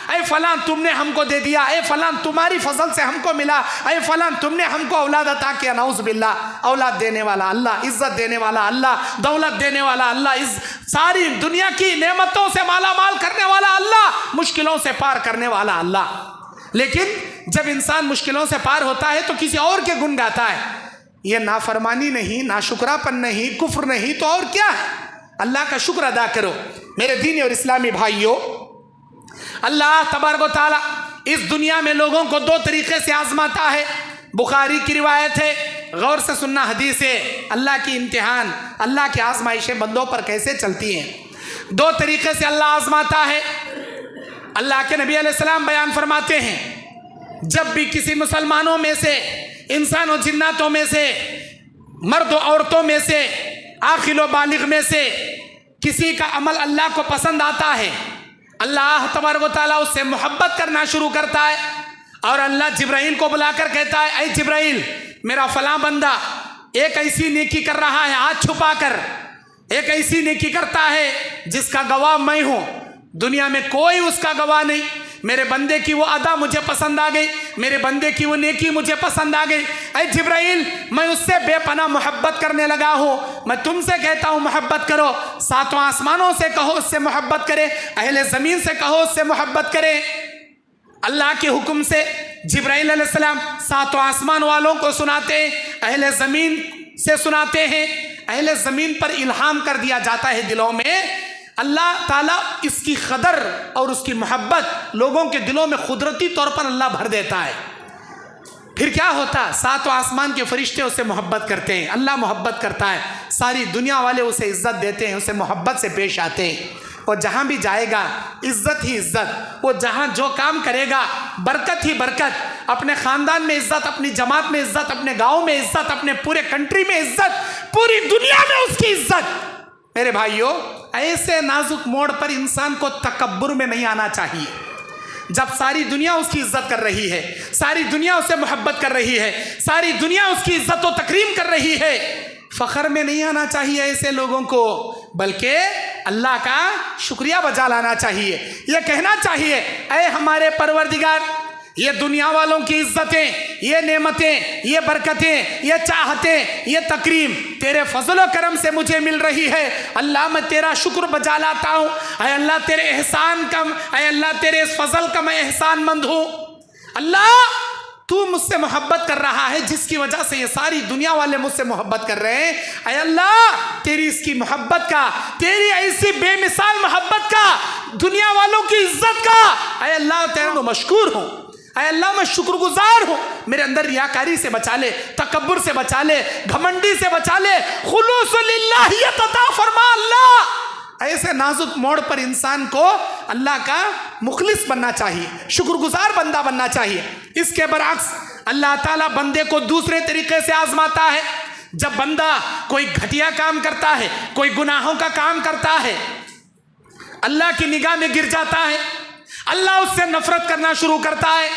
اے فلاں تم نے ہم کو دے دیا، اے فلاں تمہاری فضل سے ہم کو ملا، اے فلاں تم نے ہم کو اولاد عطا کیا۔ نعوذ باللہ، اولاد دینے والا اللہ، عزت دینے والا اللہ، دولت دینے والا اللہ، اس ساری دنیا کی نعمتوں سے مالا مال کرنے والا اللہ، مشکلوں سے پار کرنے والا اللہ۔ لیکن جب انسان مشکلوں سے پار ہوتا ہے تو کسی اور کے گن گاتا ہے، یہ نافرمانی نہیں، ناشکراپن نہیں، کفر نہیں تو اور کیا ہے؟ اللہ کا شکر ادا کرو میرے دینی اور اسلامی بھائیوں۔ اللہ تبارک و تعالیٰ اس دنیا میں لوگوں کو 2 طریقے سے آزماتا ہے۔ بخاری کی روایت ہے، غور سے سننا حدیث ہے، اللہ کی امتحان، اللہ کی آزمائشیں بندوں پر کیسے چلتی ہیں۔ 2 طریقے سے اللہ آزماتا ہے۔ اللہ کے نبی علیہ السلام بیان فرماتے ہیں، جب بھی کسی مسلمانوں میں سے، انسان و جناتوں میں سے، مرد و عورتوں میں سے، عاقل و بالغ میں سے کسی کا عمل اللہ کو پسند آتا ہے، اللہ تبارک و تعالیٰ اس سے محبت کرنا شروع کرتا ہے، اور اللہ جبرائیل کو بلا کر کہتا ہے، اے جبرائیل، میرا فلاں بندہ ایک ایسی نیکی کر رہا ہے، ہاتھ چھپا کر ایک ایسی نیکی کرتا ہے جس کا گواہ میں ہوں، دنیا میں کوئی اس کا گواہ نہیں، میرے بندے کی وہ ادا مجھے پسند آ گئی، میرے بندے کی وہ نیکی مجھے پسند آ گئی، اے جبرائیل میں اس سے بے پناہ محبت کرنے لگا ہوں، میں تم سے کہتا ہوں محبت کرو، 7 آسمانوں سے کہو اس سے محبت کرے، اہل زمین سے کہو اس سے محبت کرے۔ اللہ کے حکم سے جبرائیل علیہ السلام 7 آسمان والوں کو سناتے ہیں، اہل زمین سے سناتے ہیں، اہل زمین پر الہام کر دیا جاتا ہے دلوں میں، اللہ تعالیٰ اس کی قدر اور اس کی محبت لوگوں کے دلوں میں قدرتی طور پر اللہ بھر دیتا ہے۔ پھر کیا ہوتا؟ 7 آسمان کے فرشتے اسے محبت کرتے ہیں، اللہ محبت کرتا ہے، ساری دنیا والے اسے عزت دیتے ہیں، اسے محبت سے پیش آتے ہیں، اور جہاں بھی جائے گا عزت ہی عزت، وہ جہاں جو کام کرے گا برکت ہی برکت، اپنے خاندان میں عزت، اپنی جماعت میں عزت، اپنے گاؤں میں عزت، اپنے پورے کنٹری میں عزت، پوری دنیا میں اس کی عزت۔ میرے بھائیوں، ایسے نازک موڑ پر انسان کو تکبر میں نہیں آنا چاہیے۔ جب ساری دنیا اس کی عزت کر رہی ہے، ساری دنیا اسے محبت کر رہی ہے، ساری دنیا اس کی عزت و تکریم کر رہی ہے، فخر میں نہیں آنا چاہیے ایسے لوگوں کو، بلکہ اللہ کا شکریہ بجا لانا چاہیے، یہ کہنا چاہیے، اے ہمارے پروردگار، یہ دنیا والوں کی عزتیں، یہ نعمتیں، یہ برکتیں، یہ چاہتیں، یہ تکریم تیرے فضل و کرم سے مجھے مل رہی ہے، اللہ میں تیرا شکر بجا لاتا ہوں، اے اللہ تیرے احسان کا، اے اللہ تیرے اس فضل کا میں احسان مند ہوں۔ اللہ تو مجھ سے محبت کر رہا ہے، جس کی وجہ سے یہ ساری دنیا والے مجھ سے محبت کر رہے ہیں، اے اللہ تیری اس کی محبت کا، تیری ایسی بے مثال محبت کا، دنیا والوں کی عزت کا، اے اللہ تیرے کو مشکور ہوں، اے اللہ میں شکر گزار ہوں، میرے اندر ریاکاری سے بچا لے، تکبر سے بچا لے، گھمنڈی سے بچا لے، خلوص للہیت عطا فرما اللہ۔ ایسے نازک موڑ پر انسان کو اللہ کا مخلص بننا چاہیے، شکر گزار بندہ بننا چاہیے۔ اس کے برعکس اللہ تعالیٰ بندے کو دوسرے طریقے سے آزماتا ہے۔ جب بندہ کوئی گھٹیا کام کرتا ہے، کوئی گناہوں کا کام کرتا ہے، اللہ کی نگاہ میں گر جاتا ہے، اللہ اس سے نفرت کرنا شروع کرتا ہے،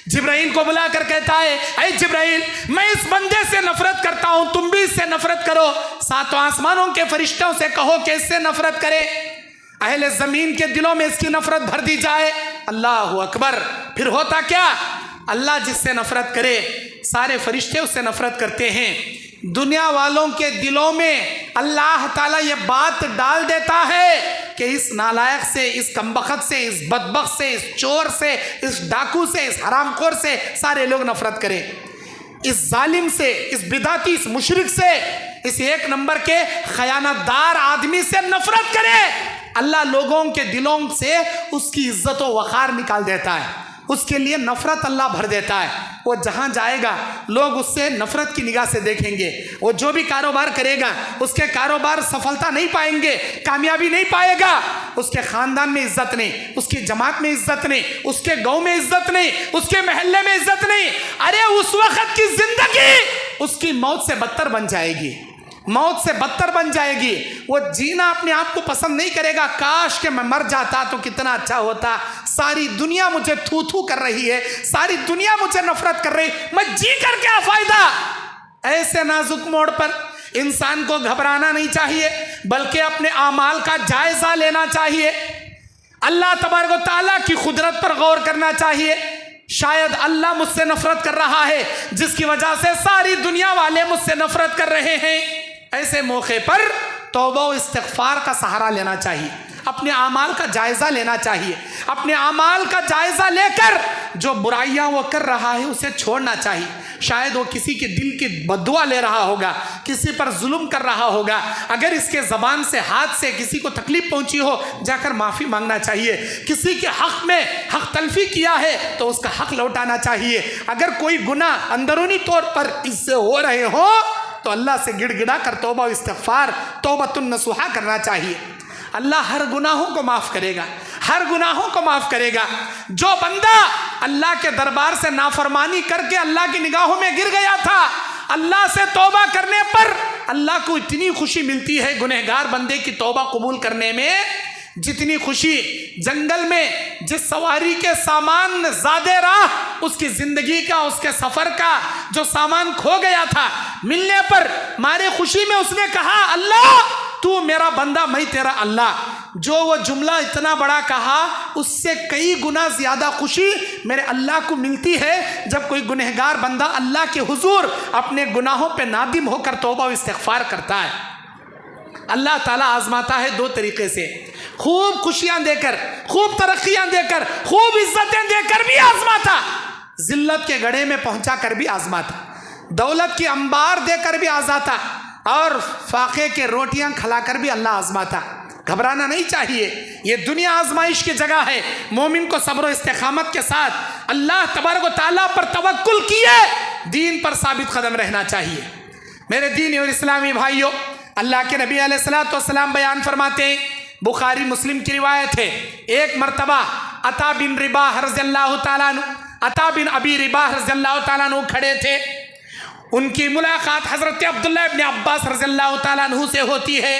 جبرائیل کو بلا کر کہتا ہے، اے جبرائیل میں اس بندے سے نفرت کرتا ہوں، تم بھی اس سے نفرت کرو، 7 آسمانوں کے فرشتوں سے کہو کہ اس سے نفرت کرے، اہل زمین کے دلوں میں اس کی نفرت بھر دی جائے۔ اللہ اکبر۔ پھر ہوتا کیا؟ اللہ جس سے نفرت کرے سارے فرشتے اس سے نفرت کرتے ہیں، دنیا والوں کے دلوں میں اللہ تعالیٰ یہ بات ڈال دیتا ہے کہ اس نالائق سے، اس کمبخت سے، اس بدبخت سے، اس چور سے، اس ڈاکو سے، اس حرام خور سے سارے لوگ نفرت کریں، اس ظالم سے، اس بدعتی، اس مشرک سے، اس 1 نمبر کے خیانت دار آدمی سے نفرت کرے۔ اللہ لوگوں کے دلوں سے اس کی عزت و وقار نکال دیتا ہے، اس کے لیے نفرت اللہ بھر دیتا ہے. وہ جہاں جائے گا لوگ اس سے نفرت کی نگاہ سے دیکھیں گے. وہ جو بھی کاروبار کرے گا اس کے کاروبار سفلتا نہیں پائیں گے, کامیابی نہیں پائے گا. اس کے خاندان میں عزت نہیں, اس کی جماعت میں عزت نہیں, اس کے گاؤں میں عزت نہیں, اس کے محلے میں عزت نہیں. ارے اس وقت کی زندگی اس کی موت سے بدتر بن جائے گی, موت سے بدتر بن جائے گی. وہ جینا اپنے آپ کو پسند نہیں کرے گا. کاش کہ میں مر جاتا تو کتنا اچھا ہوتا, ساری دنیا مجھے تھو تھو کر رہی ہے, ساری دنیا مجھے نفرت کر رہی, میں جی کر کیا فائدہ. ایسے نازک موڑ پر انسان کو گھبرانا نہیں چاہیے, بلکہ اپنے اعمال کا جائزہ لینا چاہیے. اللہ تبارک و تعالیٰ کی قدرت پر غور کرنا چاہیے. شاید اللہ مجھ سے نفرت کر رہا ہے جس کی وجہ سے ساری دنیا والے مجھ سے نفرت کر رہے ہیں. ایسے موقع پر توبہ و استغفار کا سہارا لینا چاہیے, اپنے اعمال کا جائزہ لینا چاہیے. اپنے اعمال کا جائزہ لے کر جو برائیاں وہ کر رہا ہے اسے چھوڑنا چاہیے. شاید وہ کسی کے دل کی بددعا لے رہا ہوگا, کسی پر ظلم کر رہا ہوگا. اگر اس کے زبان سے, ہاتھ سے کسی کو تکلیف پہنچی ہو, جا کر معافی مانگنا چاہیے. کسی کے حق میں حق تلفی کیا ہے تو اس کا حق لوٹانا چاہیے. اگر کوئی گناہ اندرونی طور پر اس سے ہو رہے ہو تو اللہ سے گڑ گڑا کر توبہ و استغفار, توبۃ النصوحہ کرنا چاہیے. اللہ ہر گناہوں کو معاف کرے گا, ہر گناہوں کو معاف کرے گا. جو بندہ اللہ کے دربار سے نافرمانی کر کے اللہ کی نگاہوں میں گر گیا تھا, اللہ سے توبہ کرنے پر اللہ کو اتنی خوشی ملتی ہے گنہگار بندے کی توبہ قبول کرنے میں, جتنی خوشی جنگل میں جس سواری کے سامان زادے راہ اس کی زندگی کا, اس کے سفر کا جو سامان کھو گیا تھا, ملنے پر مارے خوشی میں اس نے کہا اللہ تو میرا بندہ میں تیرا اللہ. جو وہ جملہ اتنا بڑا کہا اس سے کئی گنا زیادہ خوشی میرے اللہ کو ملتی ہے جب کوئی گنہگار بندہ اللہ کے حضور اپنے گناہوں پہ نادم ہو کر توبہ و استغفار کرتا ہے. اللہ تعالیٰ آزماتا ہے دو طریقے سے, خوب خوشیاں دے کر, خوب ترقیاں دے کر, خوب عزتیں دے کر بھی آزماتا, ذلت کے گڑھے میں پہنچا کر بھی آزماتا, دولت کی انبار دے کر بھی آزماتا, اور فاقے کے روٹیاں کھلا کر بھی اللہ آزماتا. گھبرانا نہیں چاہیے, یہ دنیا آزمائش کی جگہ ہے. مومن کو صبر و استقامت کے ساتھ اللہ تبارک و تعالیٰ پر توکل کیے دین پر ثابت قدم رہنا چاہیے. میرے دینی اور اسلامی بھائیوں, اللہ کے نبی علیہ الصلوۃ والسلام بیان فرماتے ہیں, بخاری مسلم کی روایت ہے, ایک مرتبہ عطا بن رباح رضی اللہ تعالیٰ عنہ, عطا بن ابی رباح رضی اللہ تعالیٰ عنہ کھڑے تھے. ان کی ملاقات حضرت عبداللہ ابن عباس رضی اللہ تعالیٰ عنہ سے ہوتی ہے.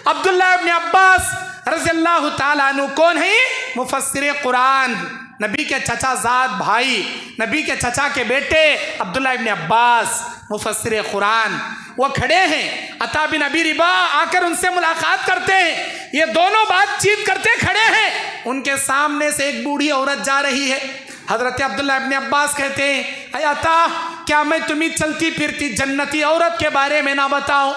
عبداللہ ابن عباس رضی اللہ تعالیٰ عنہ کون ہیں؟ مفسر قرآن, نبی کے چچا زاد بھائی, نبی کے چچا کے بیٹے عبداللہ ابن عباس مفسر قرآن. وہ کھڑے ہیں, عطا بن ابی رباح آ کر ان سے ملاقات کرتے ہیں, یہ دونوں بات چیت کرتے کھڑے ہیں. ان کے سامنے سے ایک بوڑھی عورت جا رہی ہے. حضرت عبداللہ ابن عباس کہتے ہیں, اے عطا کیا میں تمہیں چلتی پھرتی جنتی عورت کے بارے میں نہ بتاؤں؟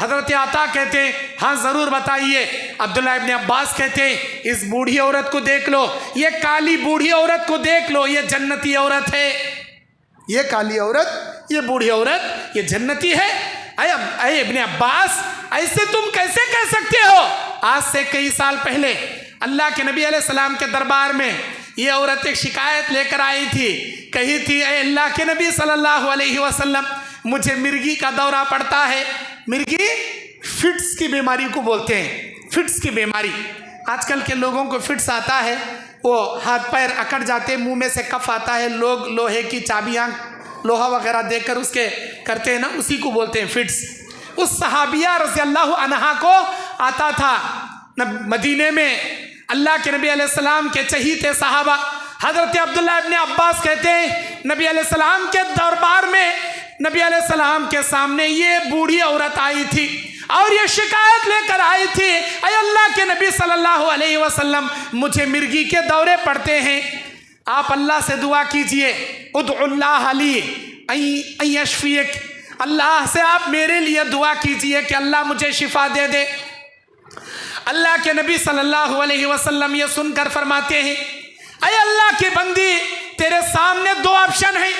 حضرت عطا کہتے ہیں ہاں ضرور بتائیے. عبداللہ ابن عباس کہتے ہیں اس بوڑھی عورت کو دیکھ لو, یہ کالی بوڑھی عورت کو دیکھ لو, یہ جنتی عورت ہے. یہ کالی عورت, یہ بوڑھی عورت, یہ جنتی ہے. اے ابن عباس ایسے تم کیسے کہہ سکتے ہو؟ آج سے کئی سال پہلے اللہ کے نبی علیہ السلام کے دربار میں یہ عورت ایک شکایت لے کر آئی تھی, کہی تھی اے اللہ کے نبی صلی اللہ علیہ وسلم مجھے مرگی کا دورہ پڑتا ہے. مرگی فٹس کی بیماری کو بولتے ہیں, فٹس کی بیماری. آج کل کے لوگوں کو فٹس آتا ہے, وہ ہاتھ پیر اکڑ جاتے, منہ میں سے کف آتا ہے, لوگ لوہے کی چابیاں لوہا وغیرہ دے کر اس کے کرتے ہیں نا, اسی کو بولتے ہیں فٹس. اس صحابیہ رضی اللہ عنہا کو آتا تھا. مدینے میں اللہ کے نبی علیہ السلام کے چہیتے صحابہ حضرت عبداللہ ابن عباس کہتے ہیں نبی علیہ السلام کے دربار میں نبی علیہ السلام کے سامنے یہ بوڑھی عورت آئی تھی اور یہ شکایت لے کر آئی تھی, اے اللہ کے نبی صلی اللہ علیہ وسلم مجھے مرگی کے دورے پڑتے ہیں, آپ اللہ سے دعا کیجئے, ادعو اللہ لی ان یشفیک, اللہ سے آپ میرے لیے دعا کیجئے کہ اللہ مجھے شفا دے دے. اللہ کے نبی صلی اللہ علیہ وسلم یہ سن کر فرماتے ہیں اے اللہ کی بندی تیرے سامنے دو آپشن ہیں,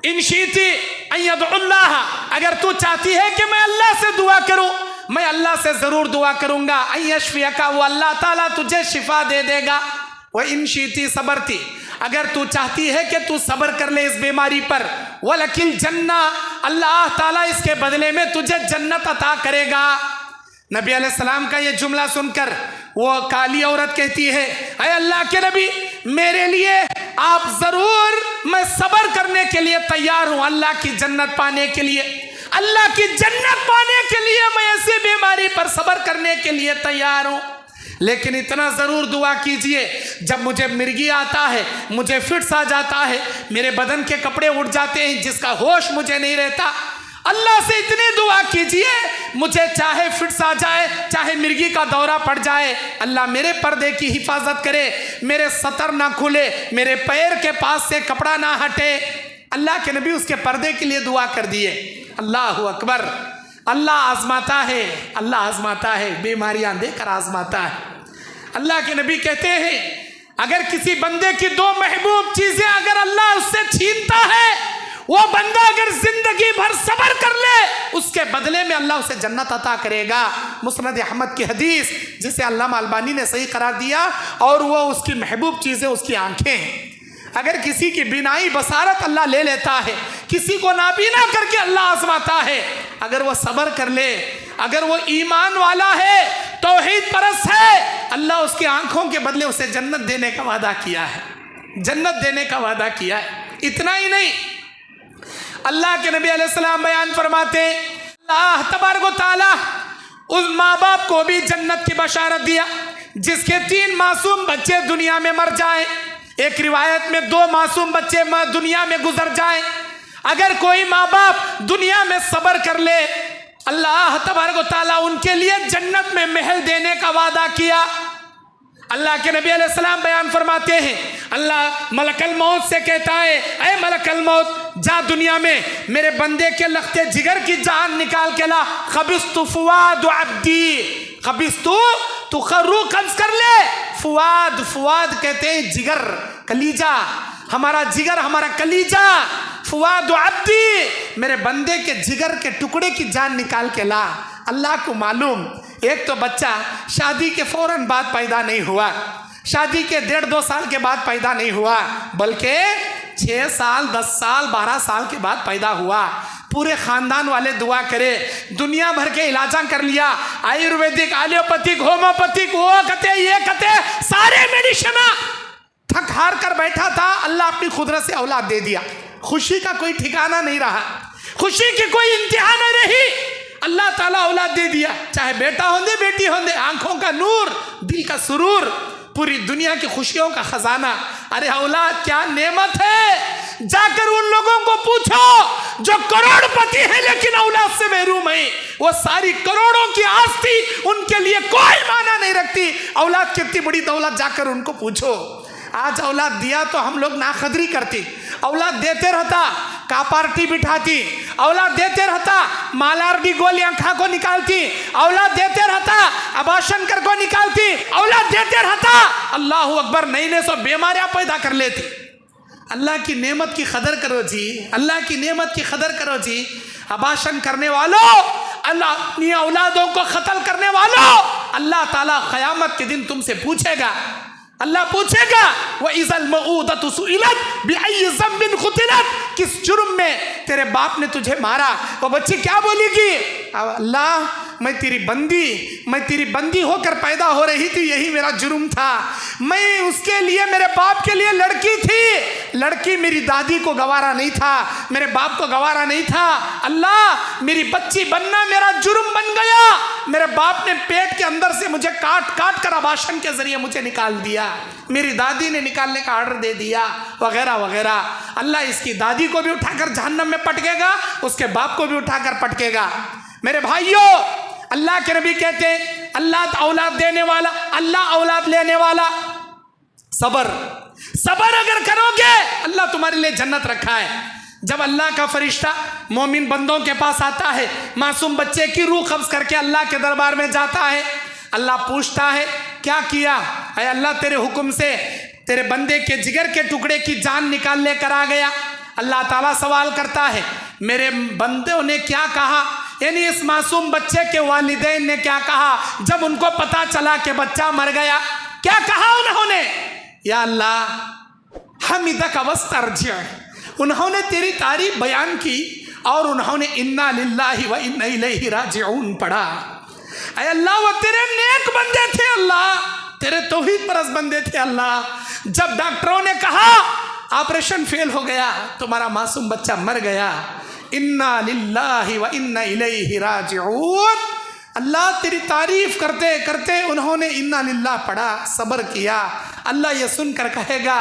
ان شیتی ان یدعو اللہ, اگر تو چاہتی ہے کہ میں اللہ سے دعا کروں میں اللہ سے ضرور دعا کروں گا, ان یشفیک, وہ اللہ تعالیٰ تجھے شفا دے دے گا. وہ ان شیتی صبرتی, اگر تو چاہتی ہے کہ تو صبر کر لے اس بیماری پر، وَلَكِلْ جَنَّةٌ، اللہ تعالیٰ اس کے بدلے میں تجھے جنت عطا کرے گا۔ نبی علیہ السلام کا یہ جملہ سن کر وہ کالی عورت کہتی ہے، اے اللہ کے نبی، میرے لیے آپ ضرور، میں صبر کرنے کے لیے تیار ہوں، اللہ کی جنت پانے کے لیے، اللہ کی جنت پانے کے لیے میں ایسی بیماری پر صبر کرنے کے لیے تیار ہوں، لیکن اتنا ضرور دعا کیجئے جب مجھے مرگی آتا ہے، مجھے فٹس آ جاتا ہے، میرے بدن کے کپڑے اڑ جاتے ہیں، جس کا ہوش مجھے نہیں رہتا، اللہ سے اتنی دعا کیجئے مجھے چاہے فٹس آ جائے، چاہے مرگی کا دورہ پڑ جائے، اللہ میرے پردے کی حفاظت کرے، میرے سطر نہ کھلے، میرے پیر کے پاس سے کپڑا نہ ہٹے۔ اللہ کے نبی اس کے پردے کے لیے دعا کر دیے۔ اللہ اکبر، اللہ آزماتا ہے، اللہ آزماتا ہے، بیماریاں دے کر آزماتا ہے۔ اللہ کے نبی کہتے ہیں اگر کسی بندے کی دو محبوب چیزیں اگر اللہ اس سے چھینتا ہے، وہ بندہ اگر زندگی بھر صبر کر لے، اس کے بدلے میں اللہ اسے جنت عطا کرے گا۔ مسند احمد کی حدیث جسے علامہ البانی نے صحیح قرار دیا، اور وہ اس کی محبوب چیزیں اس کی آنکھیں ہیں۔ اگر کسی کی بینائی بصارت اللہ لے لیتا ہے، کسی کو نابینا کر کے اللہ آزماتا ہے، اگر وہ صبر کر لے، اگر وہ ایمان والا ہے، توحید پرست ہے، اللہ اس کی آنکھوں کے بدلے اسے جنت دینے کا وعدہ کیا ہے، جنت دینے کا وعدہ کیا ہے۔ اتنا ہی نہیں، اللہ کے نبی علیہ السلام بیان فرماتے ہیں اللہ تبارک و تعالیٰ اس ماں باپ کو بھی جنت کی بشارت دیا جس کے 3 معصوم بچے دنیا میں مر جائیں، ایک روایت میں 2 معصوم بچے دنیا میں گزر جائیں۔ اگر کوئی ماں باپ دنیا میں صبر کر لے، اللہ تبارک و تعالیٰ ان کے لیے جنت میں محل دینے کا وعدہ کیا۔ اللہ کے نبی علیہ السلام بیان فرماتے ہیں اللہ ملک الموت سے کہتا ہے اے ملک الموت، جا دنیا میں میرے بندے کے لختے جگر کی جان نکال کے لا، خبست فؤاد عبدی، خبست تو روح قبض کر لے، فؤاد، فؤاد کہتے ہیں جگر، کلیجہ، ہمارا جگر، ہمارا کلیجہ، فؤاد عبدی، میرے بندے کے جگر کے ٹکڑے کی جان نکال کے لا۔ اللہ کو معلوم ایک تو بچہ شادی کے فوراً بعد پیدا نہیں ہوا، شادی کے 1.5-2 سال کے بعد پیدا نہیں ہوا، بلکہ 6 سال 10 سال 12 سال کے بعد پیدا ہوا۔ پورے خاندان والے دعا کرے، دنیا بھر کے علاجاں کر لیا، آیورویدک، ایلوپیتھک، ہومیوپیتھک، وہ کہتے یہ کہتے، سارے میڈیشن تھک ہار کر بیٹھا تھا، اللہ اپنی قدرت سے اولاد دے دیا۔ خوشی کا کوئی ٹھکانہ نہیں رہا، خوشی کی کوئی انتہا نہیں رہی، اللہ تعالیٰ اولاد دے دیا، چاہے بیٹا ہوں دے بیٹی ہوں دے، آنکھوں کا نور، دل کا سرور، پوری دنیا کی خوشیوں کا خزانہ۔ ارے اولاد کیا نعمت ہے، جا کر ان لوگوں کو پوچھو جو کروڑ پتی ہیں لیکن اولاد سے محروم ہیں، وہ ساری کروڑوں کی آستی ان کے لیے کوئی معنی نہیں رکھتی۔ اولاد کتنی بڑی دولت، جا کر ان کو پوچھو۔ آج اولاد دیا تو ہم لوگ ناقدری کرتی، اولاد دیتے رہتا کا پارٹی بٹھاتی، اولاد دیتے رہتا مالاردی گولی آنکھا کو نکالتی، اولاد دیتے رہتا اباشن کر کو نکالتی، اولاد دیتے رہتا اللہ اکبر نئی نئی سو بیماریاں پیدا کر لیتی۔ اللہ کی نعمت کی قدر کرو جی، اللہ کی نعمت کی قدر کرو جی۔ اباشن کرنے والوں، اللہ اپنی اولادوں کو قتل کرنے والوں، اللہ تعالیٰ قیامت کے دن تم سے پوچھے گا، اللہ پوچھے گا وَإِذَا الْمَوْءُودَةُ سُئِلَتْ بِأَيِّ ذَنبٍ قُتِلَتْ، کس جرم میں تیرے باپ نے تجھے مارا؟ وہ بچی کیا بولے گی؟ اللہ میں تیری بندی ہو کر پیدا ہو رہی تھی، یہی میرا جرم تھا، میں اس کے لیے، میرے باپ کے لیے لڑکی تھی، لڑکی میری دادی کو گوارا نہیں تھا، میرے باپ کو گوارا نہیں تھا، اللہ میری بچی بننا میرا جرم بن گیا، میرے باپ نے پیٹ کے اندر سے مجھے کاٹ کاٹ کر اباشن کے ذریعے مجھے نکال دیا، میری دادی نے نکالنے کا آرڈر دے دیا، وغیرہ وغیرہ۔ اللہ اس کی دادی کو بھی اٹھا کر جہنم میں پٹکے گا، اس کے باپ کو بھی اٹھا کر پٹکے گا۔ میرے بھائیوں، اللہ کے نبی کہتے ہیں اللہ اولاد دینے والا، اللہ اولاد لینے والا، صبر اگر کرو گے اللہ تمہارے لیے جنت رکھا ہے۔ جب اللہ کا فرشتہ مومن بندوں کے پاس آتا ہے، معصوم بچے کی روح قبض کر کے اللہ کے دربار میں جاتا ہے، اللہ پوچھتا ہے کیا کیا؟ اے اللہ تیرے حکم سے تیرے بندے کے جگر کے ٹکڑے کی جان نکال لے کر آ گیا۔ اللہ تعالیٰ سوال کرتا ہے میرے بندوں نے کیا کہا، یعنی اس معصوم بچے کے والدین نے کیا کہا جب ان کو پتا چلا کہ بچہ مر گیا؟ کیا کہا انہوں نے؟ یا اللہ हमिदक वस्तरजिअ, उन्होंने तेरी तारीफ बयान की और उन्होंने इन्ना लिल्लाहि व इन्ना इलैहि राजिऊन पढ़ा। ऐ अल्लाह वो तेरे नेक बंदे थे अल्लाह, तेरे तौहीद परस्त बंदे थे अल्लाह। जब डॉक्टरों ने कहा ऑपरेशन फेल हो गया, तुम्हारा मासूम बच्चा मर गया, इन्ना लिल्लाहि व इन्ना इलैहि राजिऊन, अल्लाह तेरी तारीफ करते करते उन्होंने इन्ना लिल्लाह पढ़ा, सब्र किया। अल्लाह ये सुनकर कहेगा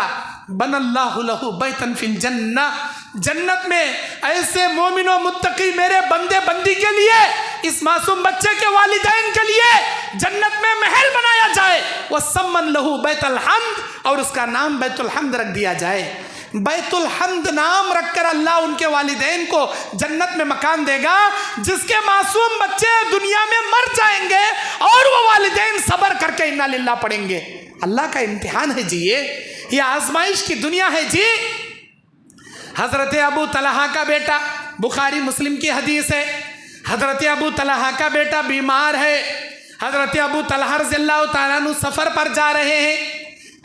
बनल्लाहु लहू बैतन फिल जन्नह, जन्नत में ऐसे मोमिनो मुत्तकी मेरे बंदे बंदी के लिए, इस मासूम बच्चे के वालिदैन के लिए जन्नत में महल बनाया जाए। वह सम्मन लहू बैतुल हम्द, और उसका नाम बैतुल हम्द रख दिया जाए। बैतुल हम्द नाम रखकर अल्लाह उनके वालिदैन को जन्नत में मकान देगा, जिसके मासूम बच्चे दुनिया में मर जाएंगे और वो वालिदैन सब्र करके इन्ना लिल्लाह पढ़ेंगे। अल्लाह का इम्तिहान है जी, ये आजमाइश की दुनिया है जी। हज़रत अबू तलहा का बेटा, बुखारी मुस्लिम की हदीस है, हज़रत अबू तलहा का बेटा बीमार है। हज़रत अबू तलहा रज़ियल्लाहु ताला अन्हु सफ़र पर जा रहे हैं,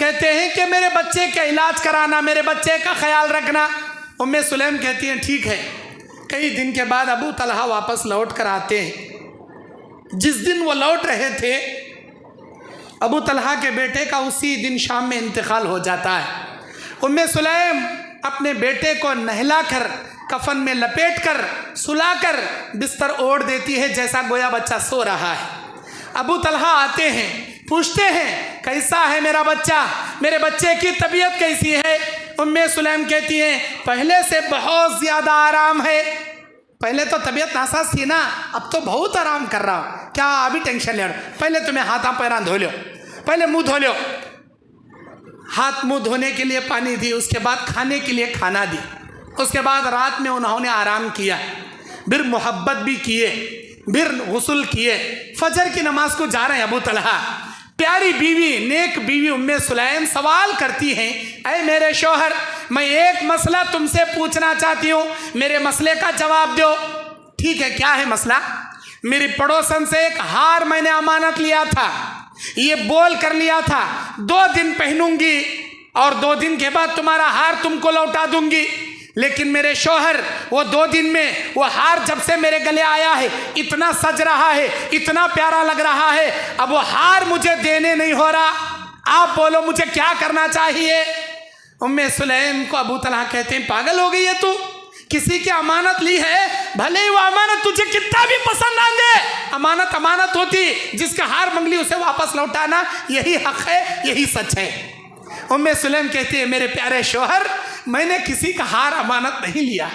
कहते हैं कि मेरे बच्चे का इलाज कराना, मेरे बच्चे का ख्याल रखना। उम्मे सुलैम कहती हैं ठीक है। कई दिन के बाद अबू तलहा वापस लौट कर आते हैं। जिस दिन वो लौट रहे थे, अबू तलहा के बेटे का उसी दिन शाम में इंतकाल हो जाता है। उम्मे सुलैम अपने बेटे को नहलाकर, कफन में लपेटकर, सुलाकर बिस्तर ओढ़ देती है, जैसा गोया बच्चा सो रहा है। अबू तलहा आते हैं, पूछते हैं कैसा है मेरा बच्चा, मेरे बच्चे की तबीयत कैसी है। उम्मे सुलैम कहती हैं पहले से बहुत ज़्यादा आराम है। पहले तो तबीयत नासाज थी ना, अब तो बहुत आराम कर रहा हूँ। क्या अभी टेंशन ले रहा हूँ? पहले तुम्हें हाथ पैर धो लो, पहले मुँह धो लो। हाथ मुंह धोने के लिए पानी दी, उसके बाद खाने के लिए खाना दी, उसके बाद रात में उन्होंने आराम किया, फिर मोहब्बत भी किए, फिर गुस्ल किए। फजर की नमाज को जा रहे हैं अबू तलहा। प्यारी बीवी, नेक बीवी उम्मे सुलैम सवाल करती हैं, ऐ मेरे शौहर, मैं एक मसला तुमसे पूछना चाहती हूँ, मेरे मसले का जवाब दो। ठीक है, क्या है मसला? मेरी पड़ोसन से एक हार मैंने अमानत लिया था, ये बोल कर लिया था 2 दिन पहनूंगी और 2 दिन के बाद तुम्हारा हार तुमको लौटा दूंगी। लेकिन मेरे शौहर, वो 2 दिन में वो हार जब से मेरे गले आया है, इतना सज रहा है, इतना प्यारा लग रहा है, अब वो हार मुझे देने नहीं हो रहा। आप बोलो मुझे क्या करना चाहिए? उम्मे सुलैम को अबू तलहा कहते हैं पागल हो गई है तू, किसी की अमानत ली है, भले ही वो अमानत तुझे कितना भी पसंद आ जाए, अमानत अमानत होती, जिसका हार मंगली उसे वापस लौटाना यही हक है, यही सच है। उम्मे सुलैम कहती है मेरे प्यारे शौहर, मैंने किसी का हार अमानत नहीं लिया,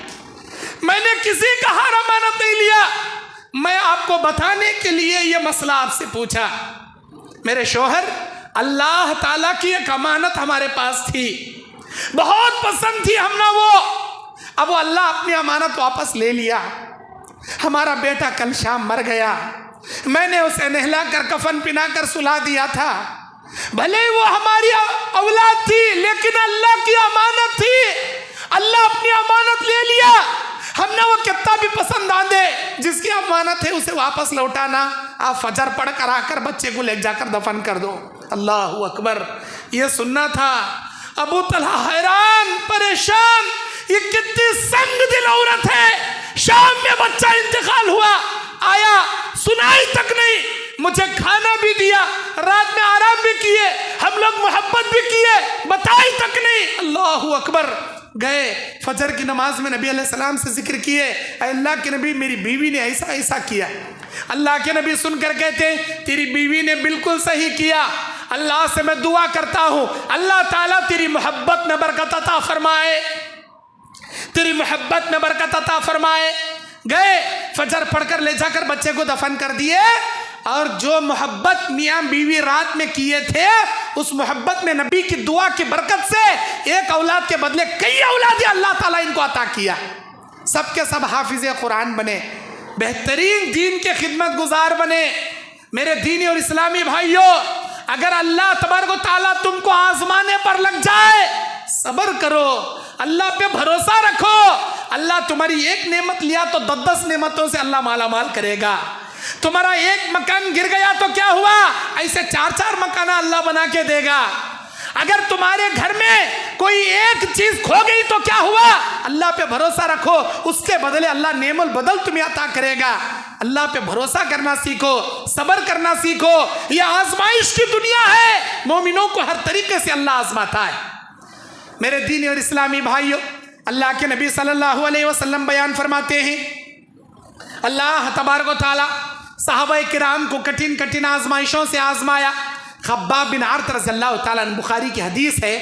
मैंने किसी का हार अमानत नहीं लिया, मैं आपको बताने के लिए ये मसला आपसे पूछा। मेरे शौहर, अल्लाह ताला की एक अमानत हमारे पास थी, बहुत पसंद थी हमने वो, अब वो अल्लाह अपनी अमानत वापस ले लिया। हमारा बेटा कल शाम मर गया, मैंने उसे नहला कर कफन पिना कर सुला दिया था, भले ही वो हमारी औलाद थी लेकिन अल्लाह की अमानत थी, अल्लाह अपनी अमानत ले लिया। हमने वो कितना भी पसंद आंदे, जिसकी अमानत है उसे वापस लौटाना। आप फजर पढ़ कर आकर बच्चे को ले जाकर दफन कर दो। अल्लाह अकबर। ये सुनना था। अबू तलहा हैरान परेशान, ये कितनी संग दिल औरत है। शाम में बच्चा इंतकाल हुआ, आया, सुनाई तक नहीं, मुझे खाना भी दिया, रात में आराम भी किए, हम लोग मोहब्बत भी किए, बताई तक नहीं। अल्लाह अकबर। गए फजर की नमाज में नबी अलैहिस्सलाम से जिक्र किए, अल्लाह के नबी मेरी बीवी ने ऐसा ऐसा किया। अल्लाह के नबी सुनकर कहते तेरी बीवी ने बिल्कुल सही किया, अल्लाह से मैं दुआ करता हूँ अल्लाह ताला तेरी मोहब्बत में बरकत अता फरमाए, तेरी मोहब्बत में बरकत अता फरमाए। गए फजर पढ़कर ले जाकर बच्चे को दफन कर दिए, और जो मोहब्बत मियाँ बीवी रात में किए थे, उस मोहब्बत में नबी की दुआ की बरकत से एक औलाद के बदले कई औलादें अल्लाह ताला इनको अता किया। सबके सब हाफिज़े कुरान बने, बेहतरीन दीन के खिदमत गुजार बने। मेरे दीनी और इस्लामी भाइयों, अगर अल्लाह तबारक व तआला तुमको आजमाने पर लग जाए, सब्र करो, अल्लाह पे भरोसा रखो। अल्लाह तुम्हारी एक नेमत लिया तो 10-10 नेमतों से अल्लाह माला माल करेगा। तुम्हारा एक मकान गिर गया तो क्या हुआ, ऐसे 4-4 मकान अल्लाह बना के देगा। اگر تمہارے گھر میں کوئی ایک چیز کھو گئی تو کیا ہوا؟ اللہ پہ بھروسہ رکھو، اس کے بدلے اللہ نعم البدل تمہیں عطا کرے گا۔ اللہ پہ بھروسہ کرنا سیکھو، صبر کرنا سیکھو۔ یہ آزمائش کی دنیا ہے، مومنوں کو ہر طریقے سے اللہ آزماتا ہے۔ میرے دینی اور اسلامی بھائیوں، اللہ کے نبی صلی اللہ علیہ وسلم بیان فرماتے ہیں، اللہ تبارک و تعالی صحابہ کرام کو کٹھن کٹھن آزمائشوں سے آزمایا۔ خباب بن عرط رضی اللہ تعالیٰ عنہ، بخاری کی حدیث ہے،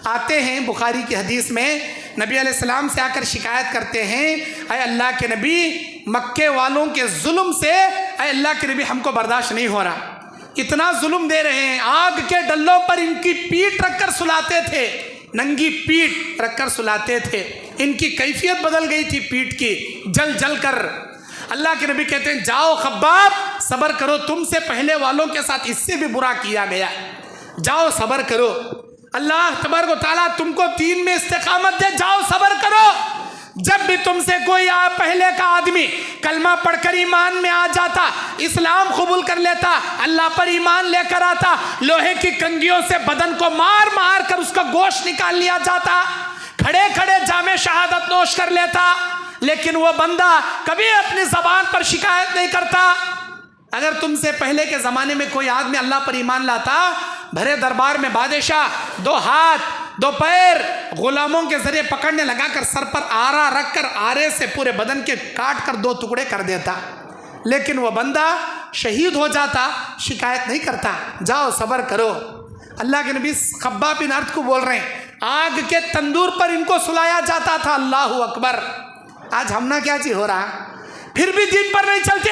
آتے ہیں بخاری کی حدیث میں نبی علیہ السلام سے آ کر شکایت کرتے ہیں، اے اللہ کے نبی، مکے والوں کے ظلم سے اے اللہ کے نبی ہم کو برداشت نہیں ہو رہا، اتنا ظلم دے رہے ہیں، آگ کے ڈلوں پر ان کی پیٹ رکھ کر سلاتے تھے، ننگی پیٹ رکھ کر سلاتے تھے، ان کی کیفیت بدل گئی تھی پیٹ کی، جل جل کر۔ اللہ کے نبی کہتے ہیں جاؤ خباب صبر کرو، تم سے پہلے والوں کے ساتھ اس سے بھی برا کیا گیا، جاؤ صبر کرو، اللہ تبارک و تعالیٰ تم کو دین میں استقامت دے، جاؤ صبر کرو۔ جب بھی تم سے کوئی پہلے کا آدمی کلمہ پڑھ کر ایمان میں آ جاتا، اسلام قبول کر لیتا، اللہ پر ایمان لے کر آتا، لوہے کی کنگھیوں سے بدن کو مار مار کر اس کا گوشت نکال لیا جاتا، کھڑے کھڑے جام شہادت نوش کر لیتا، لیکن وہ بندہ کبھی اپنی زبان پر شکایت نہیں کرتا۔ اگر تم سے پہلے کے زمانے میں کوئی آدمی اللہ پر ایمان لاتا، بھرے دربار میں بادشاہ دو ہاتھ دو پیر غلاموں کے ذریعے پکڑنے لگا کر سر پر آرا رکھ کر آرے سے پورے بدن کے کاٹ کر دو ٹکڑے کر دیتا، لیکن وہ بندہ شہید ہو جاتا، شکایت نہیں کرتا، جاؤ صبر کرو۔ اللہ کے نبی خباب بن عرط کو بول رہے ہیں، آگ کے تندور پر ان کو سلایا جاتا تھا، اللہ اکبر۔ آج ہم نہ کیا چیز ہو رہا، پھر بھی دین پر نہیں چلتے،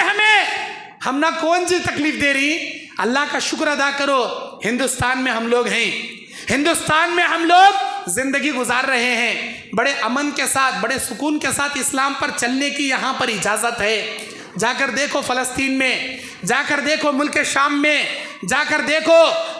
ہم نہ کون سی تکلیف دے رہی۔ اللہ کا شکر ادا کرو، ہندوستان میں ہم لوگ ہیں، ہندوستان میں ہم لوگ زندگی گزار رہے ہیں، بڑے امن کے ساتھ، بڑے سکون کے ساتھ اسلام پر چلنے کی یہاں پر اجازت ہے۔ جا کر دیکھو فلسطین میں، جا کر دیکھو ملک شام میں، جا کر دیکھو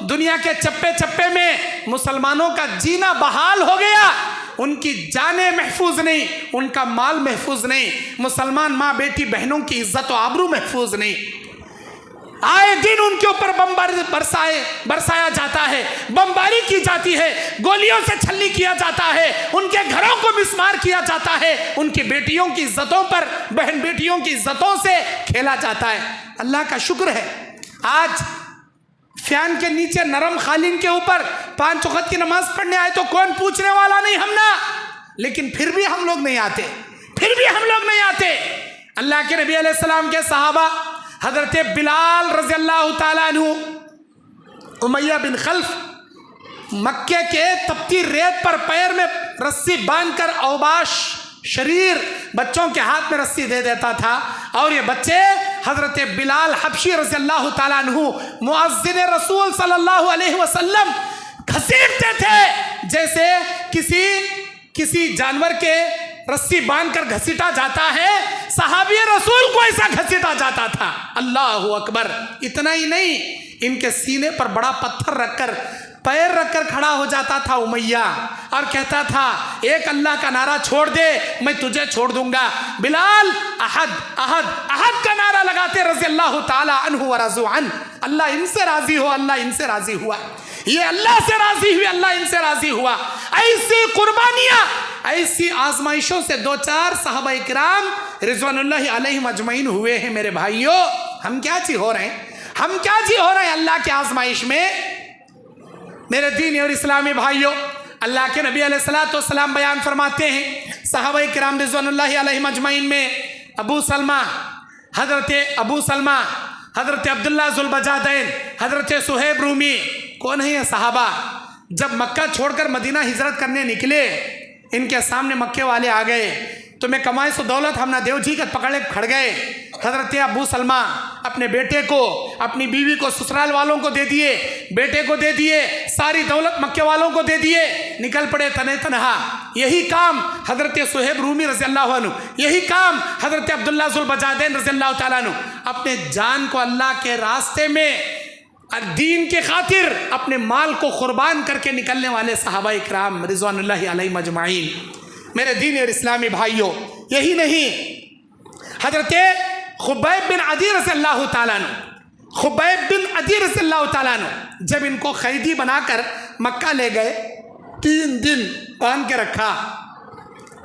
دنیا کے چپے چپے میں مسلمانوں کا جینا بحال ہو گیا، ان کی جانیں محفوظ نہیں، ان کا مال محفوظ نہیں، مسلمان ماں بیٹی بہنوں کی عزت و آبرو محفوظ نہیں۔ آئے دن ان کے اوپر برسایا جاتا ہے، بمباری کی جاتی ہے، گولیوں سے چھلنی کیا جاتا ہے، ان کے گھروں کو مسمار کیا جاتا ہے، ان کی بیٹیوں کی عزتوں پر، بہن بیٹیوں کی عزتوں سے کھیلا جاتا ہے۔ اللہ کا شکر ہے آج فین کے نیچے نرم قالین کے اوپر 5 وقت کی نماز پڑھنے آئے تو کون پوچھنے والا نہیں، ہم نہ، لیکن پھر بھی ہم لوگ نہیں آتے، اللہ کے نبی علیہ السلام کے صحابہ حضرت بلال رضی اللہ تعالیٰ عنہ، امیہ بن خلف، مکے کے تپتی ریت پر پیر میں رسی باندھ کر اوباش شریر بچوں کے ہاتھ میں رسی دے دیتا تھا، اور یہ بچے حضرت بلال حبشی رضی اللہ تعالیٰ عنہ مؤذن رسول صلی اللہ علیہ وسلم گھسیٹتے تھے، جیسے کسی جانور کے رسی باندھ کر گھسیٹا جاتا ہے، صحابی رسول کو ایسا گھسیٹا جاتا تھا۔ اللہ اکبر۔ اتنا ہی نہیں، ان کے سینے پر بڑا پتھر رکھ کر، پیر رکھ کر کھڑا ہو جاتا تھا امیہ، اور کہتا تھا ایک اللہ کا نعرہ چھوڑ دے میں تجھے چھوڑ دوں گا۔ بلال احد احد احد کا نعرہ لگاتے رضی اللہ تعالی عنہ ورضوا عنہ، اللہ ان سے راضی ہو، اللہ ان سے راضی ہوا، یہ اللہ سے راضی ہوئے، اللہ ان سے راضی ہوا۔ ایسی قربانیاں، ایسی آزمائشوں سے 2-4 صحابہ کرام رضوان اللہ علیہم اجمعین ہوئے ہیں۔ میرے بھائیوں، ہم کیا چیز ہو رہے ہیں اللہ کی آزمائش میں؟ میرے دینی اور اسلامی بھائیوں، اللہ کے نبی علیہ السلام بیان فرماتے ہیں، صحابہ کرام رضوان اللہ علیہم اجمعین میں حضرت ابو سلمہ، حضرت عبداللہ ذوالبجادین، حضرت صہیب رومی، کون ہیں یہ صحابہ؟ جب مکہ چھوڑ کر مدینہ ہجرت کرنے نکلے، ان کے سامنے مکے والے آ گئے، تمہیں کمائی سو دولت ہم نہ دیو جی کا پکڑے کھڑ گئے۔ حضرت ابو سلمہ اپنے بیٹے کو، اپنی بیوی کو سسرال والوں کو دے دیے، بیٹے کو دے دیے، ساری دولت مکے والوں کو دے دیے، نکل پڑے تنے تنہا۔ یہی کام حضرت صہیب رومی رضی اللہ عنہ، یہی کام حضرت عبداللہ ذوالبجادین رضی اللہ تعالیٰ عنہ، اپنے جان کو اللہ کے راستے میں دین کے خاطر اپنے مال کو قربان کر کے نکلنے والے صحابہ اکرام رضوان اللہ علیہم اجمعین۔ میرے دینی اور اسلامی بھائیوں، یہی نہیں، حضرت خبیب بن عدی رضی اللہ تعالیٰ عنہ، खुबैब बिन अदी रज़ियल्लाहु ताला अन्हु जब इनको कैदी बनाकर मक्का ले गए, 3 दिन बांध के रखा,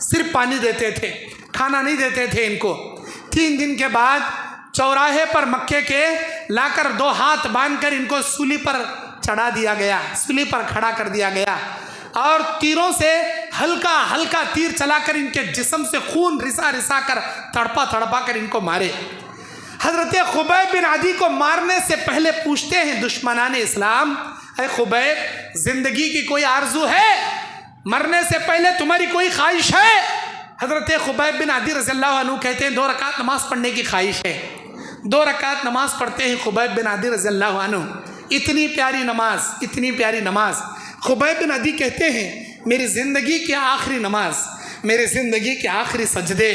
सिर्फ पानी देते थे, खाना नहीं देते थे इनको। 3 दिन के बाद चौराहे पर मक्के के लाकर 2 हाथ बांधकर इनको सूली पर चढ़ा दिया गया, सूली पर खड़ा कर दिया गया और तीरों से हल्का हल्का तीर चलाकर इनके जिस्म से खून रिसा रिसा कर तड़पा तड़पा कर इनको मारे। हजरत खुबैब बिन अदी को मारने से पहले पूछते हैं दुश्मनान इस्लाम, अरे खुबैब, जिंदगी की कोई आरजू है? मरने से पहले तुम्हारी कोई ख्वाहिश है? हजरत खुबैब बिन अदी रज़ियल्लाहु अन्हु कहते हैं 2 रकात नमाज पढ़ने की ख्वाहिश है। 2 रकात नमाज पढ़ते हैं खुबैब बिन अदी रज़ियल्लाहु अन्हु। इतनी प्यारी नमाज, इतनी प्यारी नमाज। खुबैब बिन अदी कहते हैं मेरी ज़िंदगी की आखिरी नमाज, मेरी ज़िंदगी के आखिरी सजदे,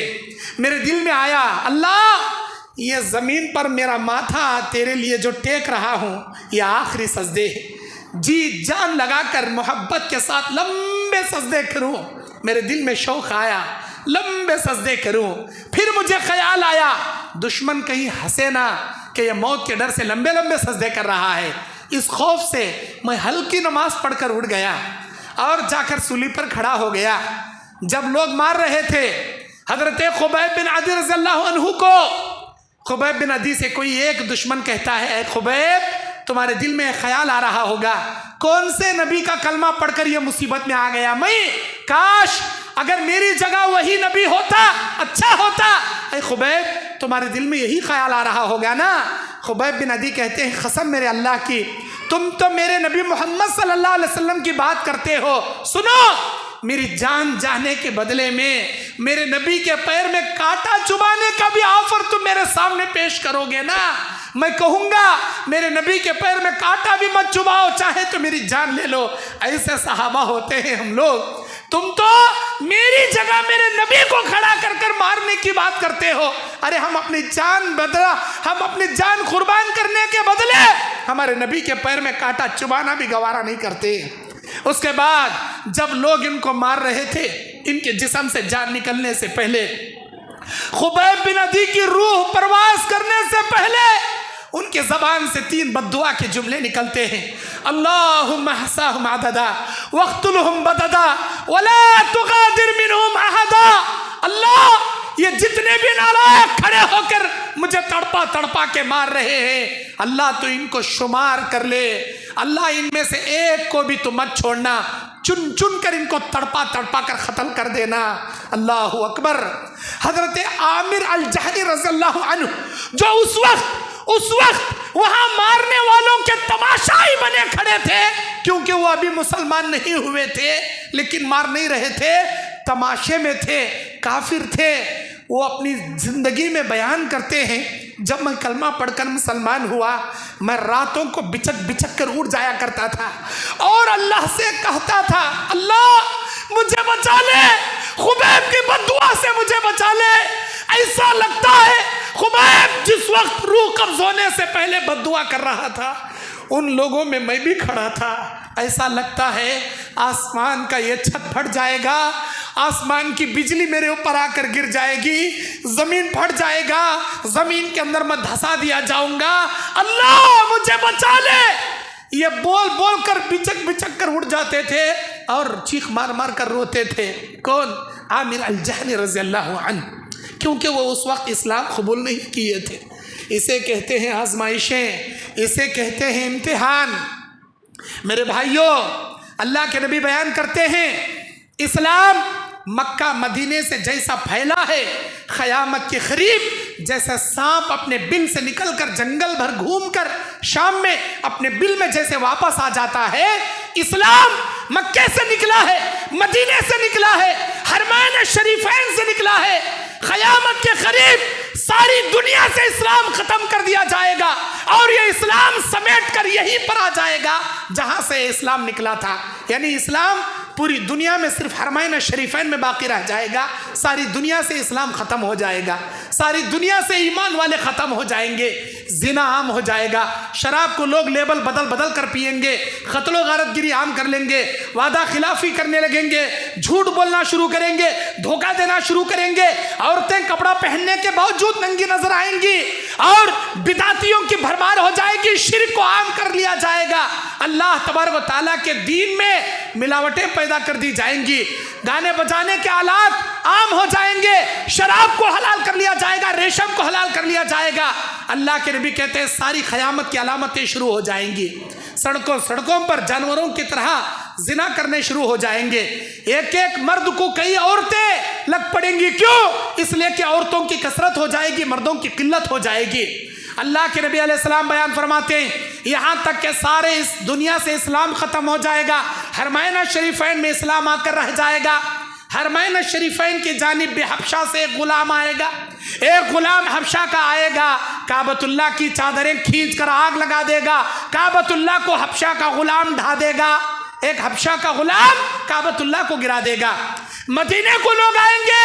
मेरे दिल में आया, अल्लाह ये ज़मीन पर मेरा माथा तेरे लिए जो टेक रहा हूँ ये आखिरी सजदे है। जी जान लगाकर मोहब्बत के साथ लंबे सजदे करूँ। मेरे दिल में शौक़ आया, लंबे सजदे करूँ। फिर मुझे ख्याल आया दुश्मन कहीं हंसे ना कि ये मौत के डर से लंबे लंबे सजदे कर रहा है। इस खौफ से मैं हल्की नमाज पढ़कर उठ गया और जाकर सूली पर खड़ा हो गया। जब लोग मार रहे थे हजरत खुबैब बिन अदी रज़ियल्लाहु अन्हु को, खुबैब बिन अदी से कोई एक दुश्मन कहता है, खुबैब तुम्हारे दिल में ख्याल आ रहा होगा कौन से नबी का कलमा पढ़कर ये मुसीबत में आ गया मैं, काश अगर मेरी जगह वही नबी होता अच्छा होता। अरे खुबैब तुम्हारे दिल में यही ख्याल आ रहा होगा ना। खुबैब बिन अदी कहते हैं कसम मेरे अल्लाह की, तुम तो मेरे नबी मोहम्मद सल्लल्लाहु अलैहि वसल्लम की बात करते हो। सुनो, मेरी जान जाने के बदले में मेरे नबी के पैर में कांटा चुभाने का भी ऑफर तुम मेरे सामने पेश करोगे ना, मैं कहूँगा मेरे नबी के पैर में कांटा भी मत चुभाओ, चाहे तो मेरी जान ले लो। ऐसे सहाबा होते हैं हम लोग। तुम तो मेरी जगह मेरे नबी को खड़ा कर कर मारने की बात करते हो। अरे हम अपनी जान कुर्बान करने के बदले हमारे नबी के पैर में कांटा चुभाना भी गवारा नहीं करते। उसके बाद जब लोग इनको मार रहे थे, इनके जिस्म से जान निकलने से पहले, खुबैब बिन अदी की रूह परवास करने से पहले उनके ज़बान से 3 बद्दुआ के जुमले निकलते हैं। अल्लाहुम्मा हसाहुम अददा वक़्तुलहुम बददा वला तुगादिर मिनहुम अहदा। अल्लाह ये जितने भी नालायक खड़े होकर मुझे तड़पा तड़पा के मार रहे हैं, अल्लाह तो इनको शुमार कर ले। अल्लाह इनमें से एक को भी तो मत छोड़ना, चुन चुन कर इनको तड़पा तड़पा कर ख़त्म कर देना। अल्लाहु अकबर। हज़रत आमिर अल जहनी रज़ियल्लाहु अन्हु जो उस वक्त वहाँ मारने वालों के तमाशाई बने खड़े थे, क्योंकि वो अभी मुसलमान नहीं हुए थे, लेकिन मार नहीं रहे थे, तमाशे में थे, काफिर थे। वो अपनी ज़िंदगी में बयान करते हैं, जब मैं कलमा पढ़कर मुसलमान हुआ मैं रातों को बिचक बिचक कर उठ जाया करता था और अल्लाह से कहता था, अल्लाह मुझे बचा ले, खुबैब की बद्दुआ से मुझे बचा ले। ऐसा लगता है खुबैब जिस वक्त रूह कब्ज़ होने से पहले बद्दुआ कर रहा था, उन लोगों में मैं भी खड़ा था। ऐसा लगता है आसमान का ये छत फट जाएगा, आसमान की बिजली मेरे ऊपर आकर गिर जाएगी, ज़मीन फट जाएगा, ज़मीन के अंदर मैं धंसा दिया जाऊंगा, अल्लाह मुझे बचा ले। ये बोल बोल कर बिचक बिचक कर उठ जाते थे और चीख मार मार कर रोते थे। कौन? आमिर अल जहनी रज़ियल्लाहु अन्हु, क्योंकि वो उस वक्त इस्लाम कबूल नहीं किए थे। इसे कहते हैं आजमाइशें, इसे कहते हैं इम्तिहान। मेरे भाइयों, अल्लाह के नबी बयान करते हैं इस्लाम मक्का मदीने से जैसा फैला है, क़यामत के करीब जैसा सांप अपने बिल से निकलकर जंगल भर घूमकर शाम में अपने बिल में जैसे वापस आ जाता है, इस्लाम मक्के से निकला है, मदीने से निकला है, हरमैन शरीफैन से निकला है। क़यामत के करीब सारी दुनिया से इस्लाम ख़त्म कर दिया जाएगा और ये इस्लाम समेट कर यहीं पर आ जाएगा जहाँ से इस्लाम निकला था। यानी इस्लाम पूरी दुनिया में सिर्फ हरमैन शरीफैन में बाकी रह जाएगा, सारी दुनिया से इस्लाम ख़त्म हो जाएगा, सारी दुनिया से ईमान वाले ख़त्म हो जाएंगे, जिना आम हो जाएगा, शराब को लोग लेबल बदल बदल कर पिएंगे, कत्ल गारतगिरी आम कर लेंगे, वादा खिलाफी करने लगेंगे, झूठ बोलना शुरू करेंगे, धोखा देना शुरू करेंगे, औरतें कपड़ा पहनने के बावजूद नंगी नजर आएंगी और बिदातियों की भरमार हो जाएगी, शिर्क को आम कर लिया जाएगा, अल्लाह तबारक व तआला के दीन में मिलावटें पैदा कर दी जाएंगी, गाने बजाने के आलात आम हो जाएंगे, शराब को हलाल कर लिया जाएगा, रेशम को हलाल कर लिया जाएगा। अल्लाह के नबी कहते हैं सारी क़यामत की अलामतें शुरू हो जाएंगी, सड़कों सड़कों पर जानवरों की तरह जिना करने शुरू हो जाएंगे, एक एक मर्द को कई औरतें लग पड़ेंगी। क्यों? इसलिए कि औरतों की कसरत हो जाएगी, मर्दों की किल्लत हो जाएगी। अल्लाह के नबी अलैहिस्सलाम बयान फरमाते हैं यहाँ तक कि सारे इस दुनिया से इस्लाम ख़त्म हो जाएगा, हरमैन शरीफैन में इस्लाम आकर रह जाएगा। हरमैन शरीफैन की जानिब हबशा से एक गुलाम आएगा, एक गुलाम हबशा का आएगा, काबतुल्लाह की चादरें खींच कर आग लगा देगा, काबतुल्लाह को हबशा का गुलाम ढा देगा, एक हबशा का गुलाम काबतुल्लाह को गिरा देगा। मदीने को लोग आएंगे,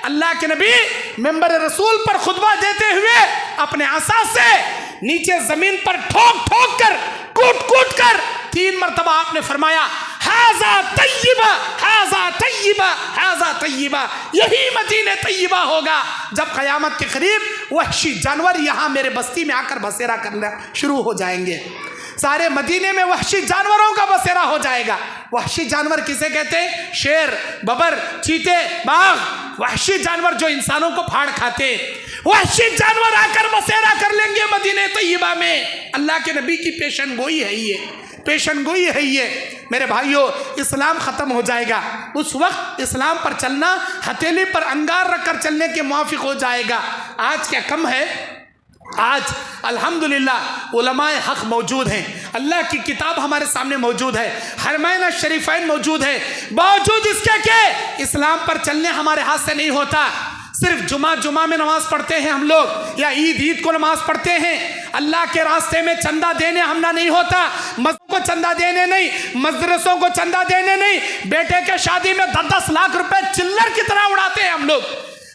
अल्लाह के नबी मिंबर रसूल पर खुतबा देते हुए अपने आसा से नीचे जमीन पर ठोक ठोक कर कूट कूट कर 3 मरतबा आपने फरमाया हाजा तय्यबा, हाजा तय्यबा, हाजा तय्यबा, यही मदीने तय्यबा होगा जब क़यामत के करीब वहशी जानवर यहाँ मेरे बस्ती में आकर बसेरा करना शुरू हो जाएंगे। सारे मदीने में वहशी जानवरों का बसेरा हो जाएगा। वहशी जानवर किसे कहते हैं? शेर, बबर, चीते, बाघ, वहशी जानवर जो इंसानों को फाड़ खाते, वहशी जानवर आकर बसेरा कर लेंगे मदीने तय्यबा में। अल्लाह के नबी की पेशन गोई है ये, पेशन गोई है ये। मेरे भाइयों, इस्लाम ख़त्म हो जाएगा, उस वक्त इस्लाम पर चलना हथेली पर अंगार रख कर चलने के मुआफिक हो जाएगा। आज क्या कम है? आज अल्हम्दुलिल्लाह उलमाए हक मौजूद हैं, अल्लाह की किताब हमारे सामने मौजूद है, हरमैन शरीफैन मौजूद है, बावजूद इसके के इस्लाम पर चलने हमारे हाथ से नहीं होता। सिर्फ जुमा में नमाज पढ़ते हैं हम लोग, या ईद को नमाज पढ़ते हैं, अल्लाह के रास्ते में चंदा देने हमना नहीं होता, मस्जिद को चंदा देने नहीं, मदरसों को चंदा देने नहीं, बेटे के शादी में 10-10 लाख रुपए चिल्लर की तरह उड़ाते हैं हम लोग।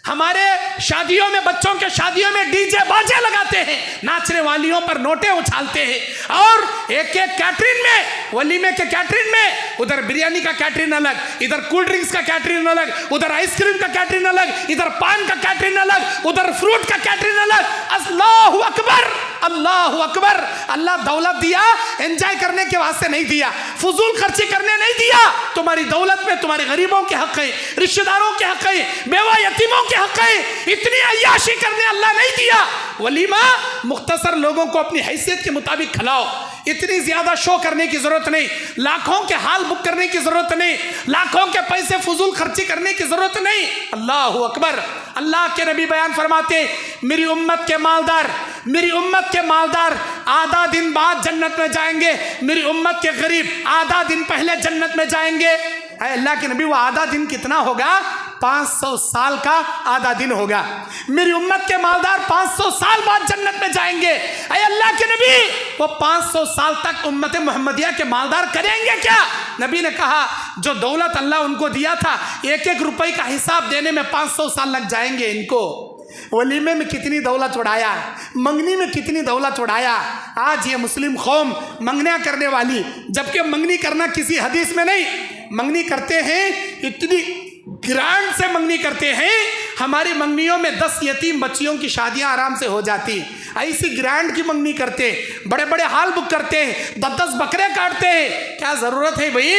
हमारे शादियों में, बच्चों के शादियों में डीजे बाजे लगाते हैं, नाचने वालियों पर नोटे उछालते हैं, और एक एक कैटरिंग में, वलीमे के कैटरिंग में उधर बिरयानी का कैटरिंग अलग, इधर कोल्ड ड्रिंक्स का कैटरिंग अलग, उधर आइसक्रीम का कैटरिंग अलग, इधर पान का कैटरिंग अलग, उधर फ्रूट का कैटरिंग अलग। अल्लाहु अकबर, अल्लाहु अकबर। अल्लाह दौलत दिया एंजॉय करने के वास्ते नहीं दिया, फजूल खर्ची करने नहीं दिया। तुम्हारी दौलत में तुम्हारे गरीबों के हक है, रिश्तेदारों के हक है, बेवा यतीमों के हक है, इतनी अय्याशी करने अल्लाह नहीं दिया। वलीमा मुख्तसर लोगों को अपनी हैसियत के मुताबिक खिलाओ, इतनी ज्यादा शो करने की जरूरत नहीं, लाखों के हाल बुक करने की जरूरत नहीं, लाखों के पैसे फजूल खर्ची करने की जरूरत नहीं। अल्लाहु अकबर। अल्लाह के नबी बयान फरमाते, मेरी उम्मत के मालदार, मेरी उम्मत के मालदार आधा दिन बाद जन्नत में जाएंगे, मेरी उम्मत के गरीब आधा दिन पहले जन्नत में जाएंगे। अल्लाह के नबी, वो आधा दिन कितना होगा? 500 साल का आधा दिन होगा। मेरी उम्मत के मालदार 500 साल बाद जन्नत में जाएंगे। अरे अल्लाह के नबी, वो 500 साल तक उम्मत मोहम्मदिया के मालदार करेंगे क्या? नबी ने कहा, जो दौलत अल्लाह उनको दिया था, एक एक रुपए का हिसाब देने में 500 साल लग जाएंगे इनको। वलीमे में कितनी दौलत उड़ाया, मंगनी में कितनी दौलत उड़ाया। आज ये मुस्लिम कौम मंगनियाँ करने वाली, जबकि मंगनी करना किसी हदीस में नहीं, मंगनी करते हैं, इतनी ग्रांड से मंगनी करते हैं, हमारी मंगनियों में 10 यतीम बच्चियों की शादियां आराम से हो जाती। ऐसी ग्रांड की मंगनी करते, बड़े बड़े हाल बुक करते हैं, 10-10 बकरे काटते हैं। क्या जरूरत है भाई?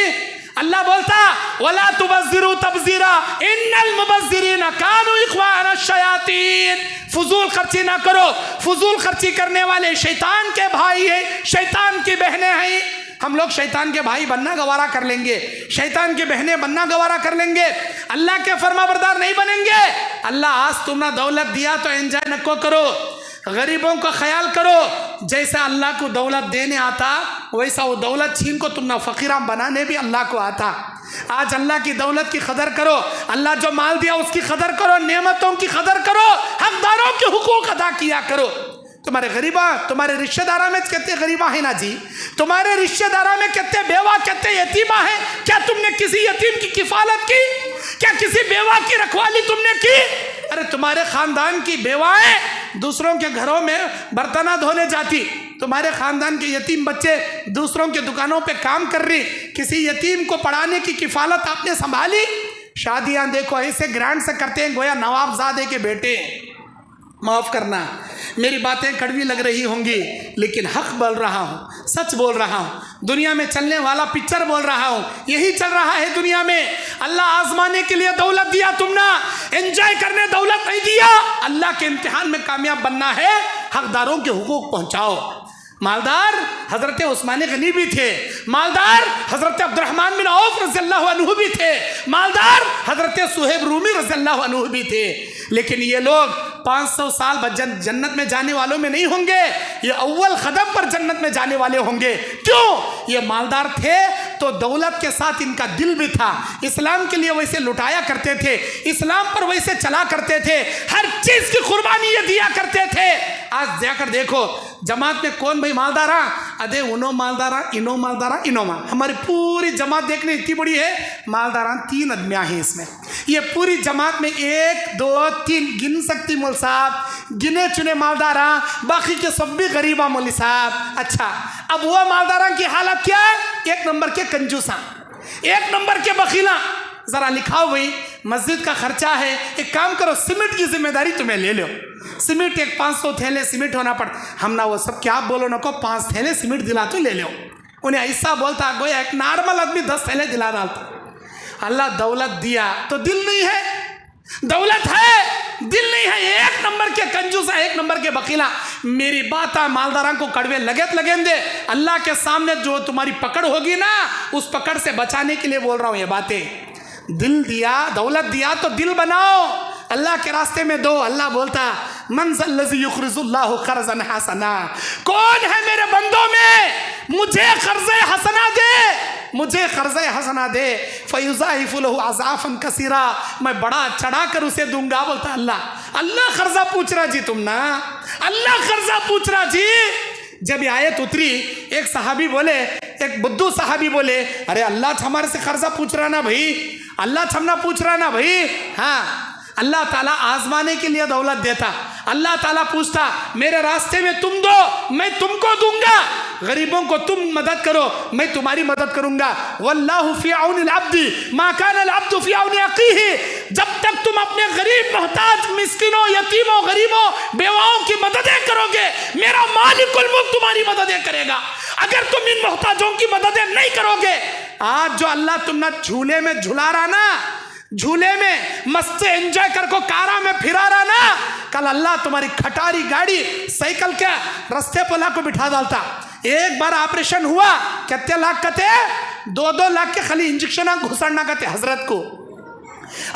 अल्लाह बोलता, वला तुबज़्ज़िरू तबज़ीरा इन्नल मुबज़्ज़िरीना कानू इख्वान शयातीन। फजूल खर्ची ना करो, फजूल खर्ची करने वाले शैतान के भाई है, शैतान की बहनें हैं। हम लोग शैतान के भाई बनना गवारा कर लेंगे, शैतान की बहनें बनना गवारा कर लेंगे, अल्लाह के फरमाबरदार नहीं बनेंगे। अल्लाह आज तुमने दौलत दिया तो एंजॉय न करो, गरीबों का ख्याल करो। जैसा अल्लाह को दौलत देने आता, वैसा वो दौलत छीन को तुमने फ़कीराम बनाने भी अल्लाह को आता। आज अल्लाह की दौलत की कदर करो, अल्लाह जो माल दिया उसकी कदर करो, नेमतों की कदर करो, हकदारों के हुकूक अदा किया करो। तुम्हारे गरीबा, तुम्हारे रिश्तेदारा में कितने गरीबा है ना जी, तुम्हारे रिश्तेदारा में कितने बेवा, कितने यतीमा है। क्या तुमने किसी यतीम की किफालत की? क्या किसी बेवा की रखवाली तुमने की? अरे तुम्हारे खानदान की बेवाएं दूसरों के घरों में बर्तना धोने जाती, तुम्हारे खानदान के यतीम बच्चे दूसरों के दुकानों पे काम कर रही, किसी यतीम को पढ़ाने की किफालत आपने संभाली? शादियां देखो ऐसे ग्रांड से करते हैं गोया नवाबजादे के बेटे। माफ़ करना, मेरी बातें कड़वी लग रही होंगी, लेकिन हक बोल रहा हूँ, सच बोल रहा हूँ। दुनिया में चलने वाला पिक्चर बोल रहा हूँ, यही चल रहा है दुनिया में। अल्लाह आजमाने के लिए दौलत दिया, तुमने एंजॉय करने दौलत नहीं दिया। अल्लाह के इम्तिहान में कामयाब बनना है, हकदारों के हुकूक पहुँचाओ। मालदार हज़रत उस्मान गनी भी थे, मालदार हज़रत अब्दुर्रहमान बिन औफ रज़ियल्लाहु अन्हु भी थे, मालदार हज़रत सुहैब रूमी रज़ियल्लाहु अन्हु भी थे। लेकिन ये लोग 500 साल जन्नत में जाने वालों में नहीं होंगे, ये अव्वल कदम पर जन्नत में जाने वाले होंगे। क्यों? ये मालदार थे तो दौलत के साथ इनका दिल भी था, इस्लाम के लिए वैसे लुटाया करते थे, इस्लाम पर वैसे चला करते थे, हर चीज़ की कुर्बानी ये दिया करते थे। आज जाकर देखो जमात में कौन भाई मालदारा, अदे उनो मालदारा, इनो मालदारा, इनो माल। हमारी पूरी जमात देखने इतनी बड़ी है, मालदारा 3 आदमियाँ हैं इसमें। ये पूरी जमात में 1 2 3 गिन सकती मौल साहब, गिने चुने मालदारा, बाकी के सब भी गरीबा मौली साहब। अच्छा, अब वो मालदारा की हालत क्या है? 1 नंबर के कंजूसा, 1 नंबर के बखीला। ज़रा लिखाओ भाई, मस्जिद का खर्चा है, एक काम करो, सीमेंट की जिम्मेदारी तुम्हें ले लो। सीमेंट एक 500 थैले सीमेंट होना पड़, हम ना वो सब क्या बोलो ना को 5 थैले सीमेंट दिला तो ले लो। उन्हें ऐसा बोलता गोया एक नॉर्मल आदमी 10 थैले दिला डालता। अल्लाह दौलत दिया तो दिल नहीं है, दौलत है दिल नहीं है। 1 नंबर के कंजूसा, 1 नंबर के बकीला। मेरी बात है, मालदारा को कड़वे लगेंदे, अल्लाह के सामने जो तुम्हारी पकड़ होगी ना, उस पकड़ से बचाने के लिए बोल रहा हूँ ये बातें। दिल दिया, दौलत दिया तो दिल बनाओ, अल्लाह के रास्ते में दो। अल्लाह बोलता मन ज़ल्लज़ी युक़रिज़ुल्लाहु क़र्ज़न हसना, कौन है मेरे बंदों में मुझे कर्ज़े हसना दे, मुझे कर्ज़े हसना दे, फ़युज़ाइफ़ु लहु अज़ाफ़न कसीरा, मैं बड़ा चढ़ा कर उसे दूंगा। बोलता अल्लाह। अल्लाह कर्जा पूछ रहा जी, तुम ना अल्लाह कर्जा पूछ रहा जी। जब ये आयत उतरी, एक सहाबी बोले, एक बुद्धू सहाबी बोले, अरे अल्लाह हमारे से कर्जा पूछ रहा ना भाई, अल्लाह हमना पूछ रहा ना भाई। हाँ, अल्लाह ताला आजमाने के लिए दौलत देता। अल्लाह ताला पूछता मेरे रास्ते में तुम दो, मैं तुमको दूंगा, गरीबों को तुम मदद करो, मैं तुम्हारी मदद करूंगा। वल्लाहु फी औनिल अब्दी मा कान अल अब्दु फी औनि अखीही, जब तक तुम अपने गरीब मोहताज मिस्किनों यतीमों गरीबों बेवाओं की मददें करोगे, मेरा मालिकुल मुल्क तुम्हारी मददें करेगा। अगर तुम इन मोहताजों की मददें नहीं करोगे, आज जो अल्लाह तुमने झूले में झुला रहा ना, झूले में मस्त एंजॉय कर को कारा में फिरा रहा ना, कल अल्लाह तुम्हारी खटारी गाड़ी साइकिल के रास्ते पर ला को बिठा डालता। एक बार ऑपरेशन हुआ, कितने लाख कते? 2-2 लाख के खाली इंजेक्शन घुसड़ना कते हजरत को।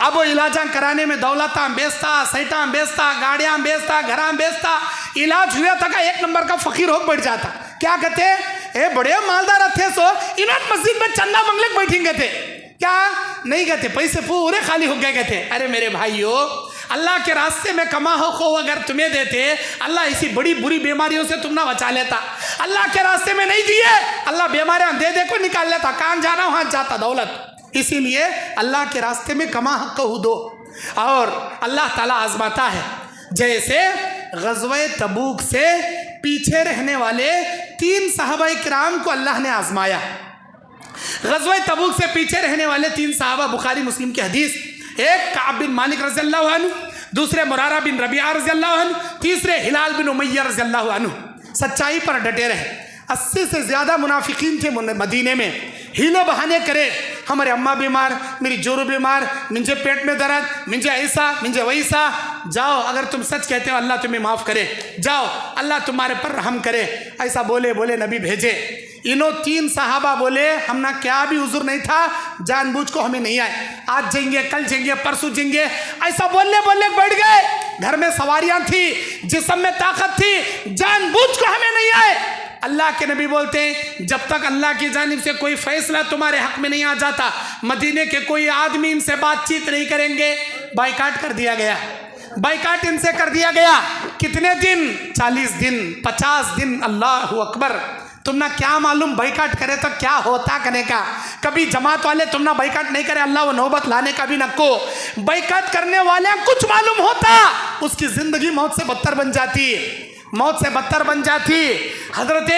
अब वो इलाजा कराने में दौलत बेचता, सैटा बेचता, गाड़ियाँ बेचता, घरा बेचता, इलाज हुआ था का 1 नंबर का फकीर हो बैठ जाता। क्या कहते? ए बड़े मालदार थे सो इन्होंने मस्जिद में चंदा मंगले बैठेंगे थे, क्या नहीं कहते, पैसे पूरे खाली हो गए कहते। अरे मेरे भाइयों, अल्लाह के रास्ते में कमा हो अगर तुम्हें देते, अल्लाह इसी बड़ी बुरी बीमारियों से तुम ना बचा लेता। अल्लाह के रास्ते में नहीं दिए, अल्लाह बीमारियां दे दे को निकाल लेता, कहाँ जाना वहाँ जाता दौलत। इसीलिए अल्लाह के रास्ते में कमा हक दो, और अल्लाह ताला आजमाता है। जैसे ग़ज़वे तबूक से पीछे रहने वाले 3 सहाबा किराम को अल्लाह ने आजमाया। ग़ज़वे तबूक से पीछे रहने वाले 3 सहाबा, बुखारी मुस्लिम की हदीस, एक काब बिन मालिक रज़ियल्लाहु अन्हु, दूसरे मुरारा बिन रबिया रज़ियल्लाहु अन्हु, तीसरे हिलाल बिन उमय्या रज़ियल्लाहु अन्हु, सच्चाई पर डटे रहे। 80 से ज़्यादा मुनाफिकीन थे मदीने में, हीले बहाने करे, हमारे अम्मा बीमार, मेरी जोरू बीमार, मुझे पेट में दर्द, मुझे ऐसा मुझे वैसा। जाओ, अगर तुम सच कहते हो अल्लाह तुम्हें माफ़ करे, जाओ अल्लाह तुम्हारे पर रहम करे। ऐसा बोले बोले नबी भेजे। इन्हों 3 सहाबा बोले हम ना क्या भी उज़ुर नहीं था, जानबूझ को हमें नहीं आए, आज जाएंगे, कल जाएंगे, परसों जाएंगे, ऐसा बोलने बोलने बैठ गए। घर में सवारियां थी, जिस्म में ताकत थी, जानबूझ को हमें नहीं आए। अल्लाह के नबी बोलते हैं जब तक अल्लाह की जानिब से कोई फैसला तुम्हारे हक में नहीं आ जाता, मदीने के कोई आदमी इनसे बातचीत नहीं करेंगे। बाइकाट कर दिया गया। बाइकाट इनसे कर दिया गया। कितने दिन? 40 दिन, 50 दिन। अल्लाह अकबर। तुम ना क्या मालूम बाइकाट करे तो क्या होता करने का। कभी जमात वाले तुम ना बाइकाट नहीं करे, अल्लाह वो नौबत लाने का भी न को। बाइकाट करने वाले कुछ मालूम होता, उसकी जिंदगी मौत से बदतर बन जाती, मौत से बदतर बन जाती। हजरत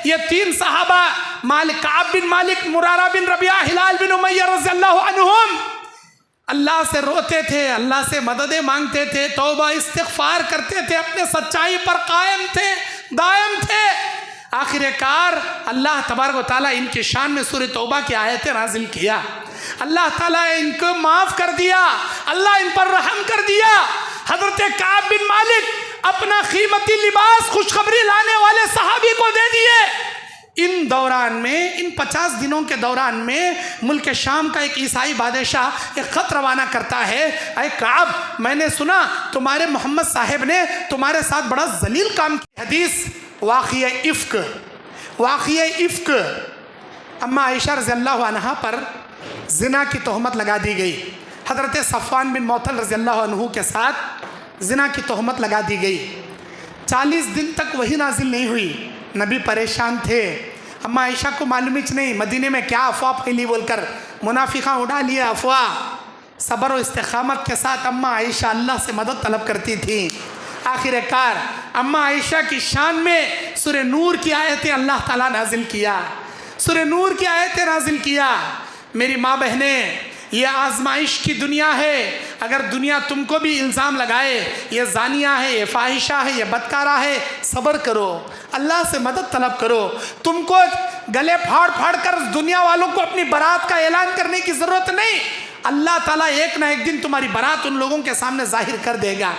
ये 3 सहाबा मालिक, काब बिन मालिक, मुरारा बिन रबिया, हिलाल बिन उमैया रज़ियल्लाहु अन्हुम अल्लाह से रोते थे, अल्लाह से मददें मांगते थे, तौबा इस्तिग़फ़ार करते थे, अपने सच्चाई पर कायम थे, दायम थे। आखिरकार अल्लाह तबारक व तआला इनकी शान में सूरह तौबा की आयतें नाजिल किया। अल्लाह ताला इनको माफ़ कर दिया, अल्लाह इन पर रहम कर दिया। हजरत काब बिन मालिक अपना कीमती लिबास खुशखबरी लाने वाले सहाबी को दे दिए। इन दौरान में, इन 50 दिनों के दौरान में मुल्क शाम का एक ईसाई बादशाह एक ख़त रवाना करता है, अरे काब, मैंने सुना तुम्हारे मोहम्मद साहब ने तुम्हारे साथ बड़ा जलील काम किया। हदीस वाक़िया इफ़्क, वाक़िया इफ़्क। अम्मा आयशा रज़ियल्लाहु अन्हा पर ज़िना की तोहमत लगा दी गई। हज़रत सफ़वान बिन मुअत्तल रज़ियल्लाहु अन्हु के साथ ज़िना की तोहमत लगा दी गई। 40 दिन तक वही नाजिल नहीं हुई। नबी परेशान थे। अम्मा आयशा को मालूम ही नहीं मदीने में क्या अफवाह फैली बोलकर, मुनाफिका उड़ा लिए अफवाह। सब्र और इस्तिक़ामत के साथ अम्मा आयशा अल्लाह से मदद तलब करती थी। आखिरकार अम्मा आयशा की शान में सूरह नूर की आयतें अल्लाह ताला नाजिल किया, सूरह नूर की आयतें नाजिल किया। मेरी माँ बहनें, ये आजमाइश की दुनिया है। अगर दुनिया तुमको भी इल्ज़ाम लगाए ये जानिया है, ये फाहिशा है, ये बदकारा है, सब्र करो, अल्लाह से मदद तलब करो। तुमको गले फाड़ फाड़ कर दुनिया वालों को अपनी बारात का ऐलान करने की ज़रूरत नहीं। अल्लाह ताला एक ना एक दिन तुम्हारी बारात उन लोगों के सामने जाहिर कर देगा,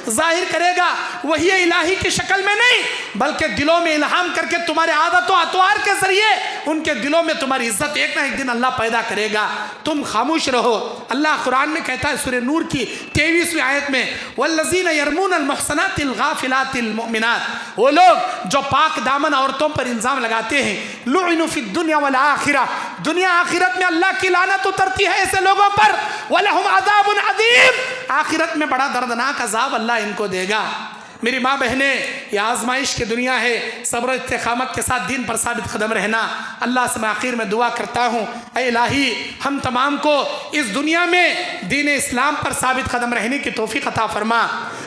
जाहिर करेगा। वही इलाही की शक्ल में नहीं, बल्कि दिलों में इल्हाम करके तुम्हारे आदतों अतवार के जरिए उनके दिलों में तुम्हारी इज्जत एक ना एक दिन अल्लाह पैदा करेगा। तुम खामोश रहो। अल्लाह कुरान में कहता है सूरह नूर की 23वीं आयत में, वल्लज़ीना यरमूनल मुहसनातिल गाफिलातिल मुमिनात, वो लोग जो पाक दामन औरतों पर इल्ज़ाम लगाते हैं, लुइनु फिद दुनिया वल आखिरा, दुनिया आखिरत में अल्लाह की लानत उतरती है ऐसे लोगों पर। वलहुम अज़ाबुन अज़ीम, आखिरत में बड़ा दर्दनाक अज़ाब अल्लाह इनको देगा। मेरी माँ बहनें, ये आजमाइश की दुनिया है। सब्र इस्तिक़ामत के साथ दीन पर साबित कदम रहना। अल्लाह से मैं आखिर में दुआ करता हूँ, ऐ इलाही हम तमाम को इस दुनिया में दीन इस्लाम पर साबित कदम रहने की तौफ़ीक़ अता फरमा।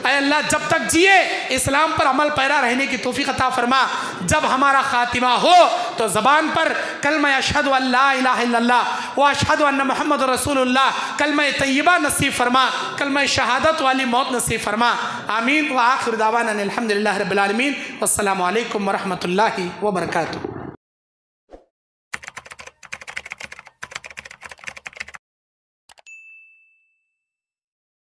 ऐ अल्लाह, जब तक जिए इस्लाम पर अमल पैरा रहने की तौफ़ीक़ अता फरमा। जब हमारा ख़ातिमा हो तो ज़बान पर कलमा अशहदु अल्ला इलाहा इल्लल्लाह व अशहदु अन्ना मुहम्मदुर रसूलुल्लाह कलमा तय्यबा नसीब फरमा, कलमा शहादत वाली मौत नसीब फरमा। आमीन व आखिर दावाना अनिल हम्दुलिल्लाहि रब्बिल आलमीन। वस्सलामु अलैकुम व रहमतुल्लाहि व बरकातुहू।